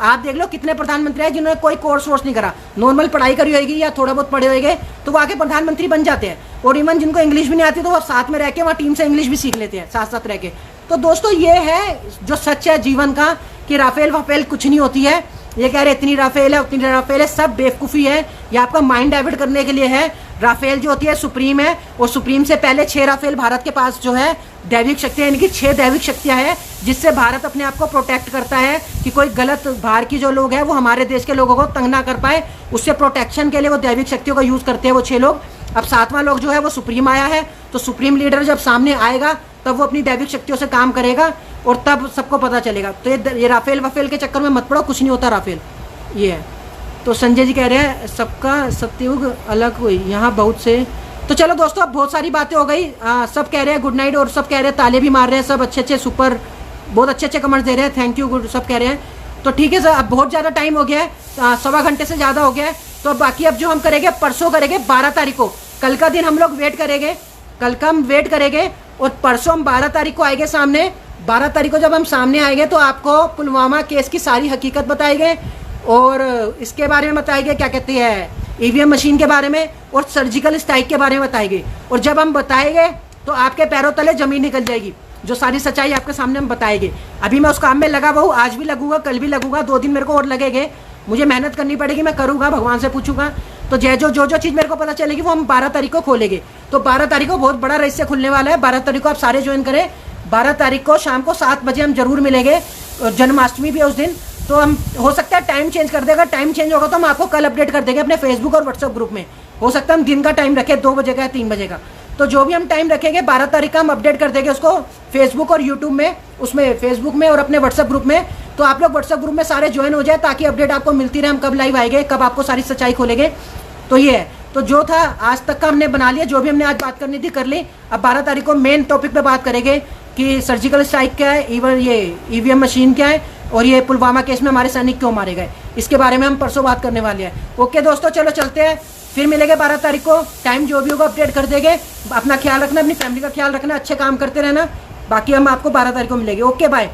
आप देख लो कितने प्रधानमंत्री हैं जिन्होंने कोई कोर्स वोर्स नहीं करा, नॉर्मल पढ़ाई करी होगी या थोड़ा बहुत पढ़े होंगे तो वो आके प्रधानमंत्री बन जाते हैं। और इवन जिनको इंग्लिश भी नहीं आती तो वो साथ में रह के वहाँ टीम से इंग्लिश भी सीख लेते हैं साथ साथ रह के। तो दोस्तों ये है जो सच है जीवन का कि राफेल वाफेल कुछ नहीं होती है। ये कह रहे इतनी राफेल है उतनी राफेल है, सब बेवकूफ़ी है। ये आपका माइंड डाइवर्ट करने के लिए है। राफेल जो होती है सुप्रीम है और सुप्रीम से पहले 6 राफेल भारत के पास जो है दैविक शक्तियाँ, यानी कि 6 दैविक शक्तियाँ हैं जिससे भारत अपने आप को प्रोटेक्ट करता है कि कोई गलत बाहर की जो लोग हैं वो हमारे देश के लोगों को तंग ना कर पाए। उससे प्रोटेक्शन के लिए वो दैविक शक्तियों का यूज़ करते हैं वो 6 लोग। अब 7वां लोग जो है वो सुप्रीम आया है। तो सुप्रीम लीडर जब सामने आएगा तब वो अपनी दैविक शक्तियों से काम करेगा और तब सबको पता चलेगा। तो ये राफेल वाफेल के चक्कर में मत पड़ो, कुछ नहीं होता राफेल, ये है। तो संजय जी कह रहे हैं सबका सतयुग अलग हुई, यहाँ बहुत से। तो चलो दोस्तों अब बहुत सारी बातें हो गई। सब कह रहे हैं गुड नाइट और सब कह रहे हैं ताले भी मार रहे हैं, सब अच्छे अच्छे सुपर बहुत अच्छे अच्छे कमेंट्स दे रहे हैं, थैंक यू गुड सब कह रहे हैं। तो ठीक है सर, अब बहुत ज़्यादा टाइम हो गया है, 1.25 घंटे से ज़्यादा हो गया है। तो अब बाकी अब जो हम करेंगे परसों करेंगे 12 तारीख को, कल का दिन हम लोग वेट करेंगे, कल का हम वेट करेंगे और परसों हम 12 तारीख को आएंगे सामने। 12 तारीख को जब हम सामने आएंगे तो आपको पुलवामा केस की सारी हकीकत बताएंगे और इसके बारे में बताएंगे क्या कहते हैं ईवीएम मशीन के बारे में और सर्जिकल स्ट्राइक के बारे में बताएंगे। और जब हम बताएंगे तो आपके पैरों तले ज़मीन निकल जाएगी। जो सारी सच्चाई आपके सामने हम बताएंगे। अभी मैं उस काम में लगा हुआ हूँ, आज भी लगूंगा, कल भी लगूंगा, 2 दिन मेरे को और लगेंगे, मुझे मेहनत करनी पड़ेगी, मैं करूँगा, भगवान से पूछूंगा। तो जो चीज़ मेरे को पता चलेगी वो हम 12 तारीख को खोलेंगे। तो 12 तारीख को बहुत बड़ा रहस्य खुलने वाला है। 12 तारीख को आप सारे ज्वाइन करें। 12 तारीख को शाम को 7 बजे हम जरूर मिलेंगे। जन्माष्टमी भी है उस दिन, तो हम हो सकता है टाइम चेंज कर देगा। टाइम चेंज होगा तो हम आपको कल अपडेट कर देंगे अपने फेसबुक और व्हाट्सएप ग्रुप में। हो सकता है हम दिन का टाइम रखें, 2 बजे का या 3 बजे का। तो जो भी हम टाइम रखेंगे 12 तारीख का हम अपडेट कर देंगे उसको फेसबुक और यूट्यूब में, उसमें फेसबुक में और अपने व्हाट्सएप ग्रुप में। तो आप लोग व्हाट्सएप ग्रुप में सारे ज्वाइन हो जाए ताकि अपडेट आपको मिलती रहे, हम कब लाइव आएंगे, कब आपको सारी सच्चाई खोलेंगे। तो ये है, तो जो था आज तक का हमने बना लिया, जो भी हमने आज बात करनी थी कर ली। अब 12 तारीख को मेन टॉपिक पे बात करेंगे कि सर्जिकल स्ट्राइक क्या है, इवन ये ईवीएम मशीन क्या है, और ये पुलवामा केस में हमारे सैनिक क्यों मारे गए, इसके बारे में हम परसों बात करने वाले हैं। ओके दोस्तों, चलो चलते हैं, फिर मिलेंगे 12 तारीख को। टाइम जो भी होगा अपडेट कर देंगे। अपना ख्याल रखना, अपनी फैमिली का ख्याल रखना, अच्छे काम करते रहना। बाकी हम आपको 12 तारीख को मिलेंगे। Okay bye.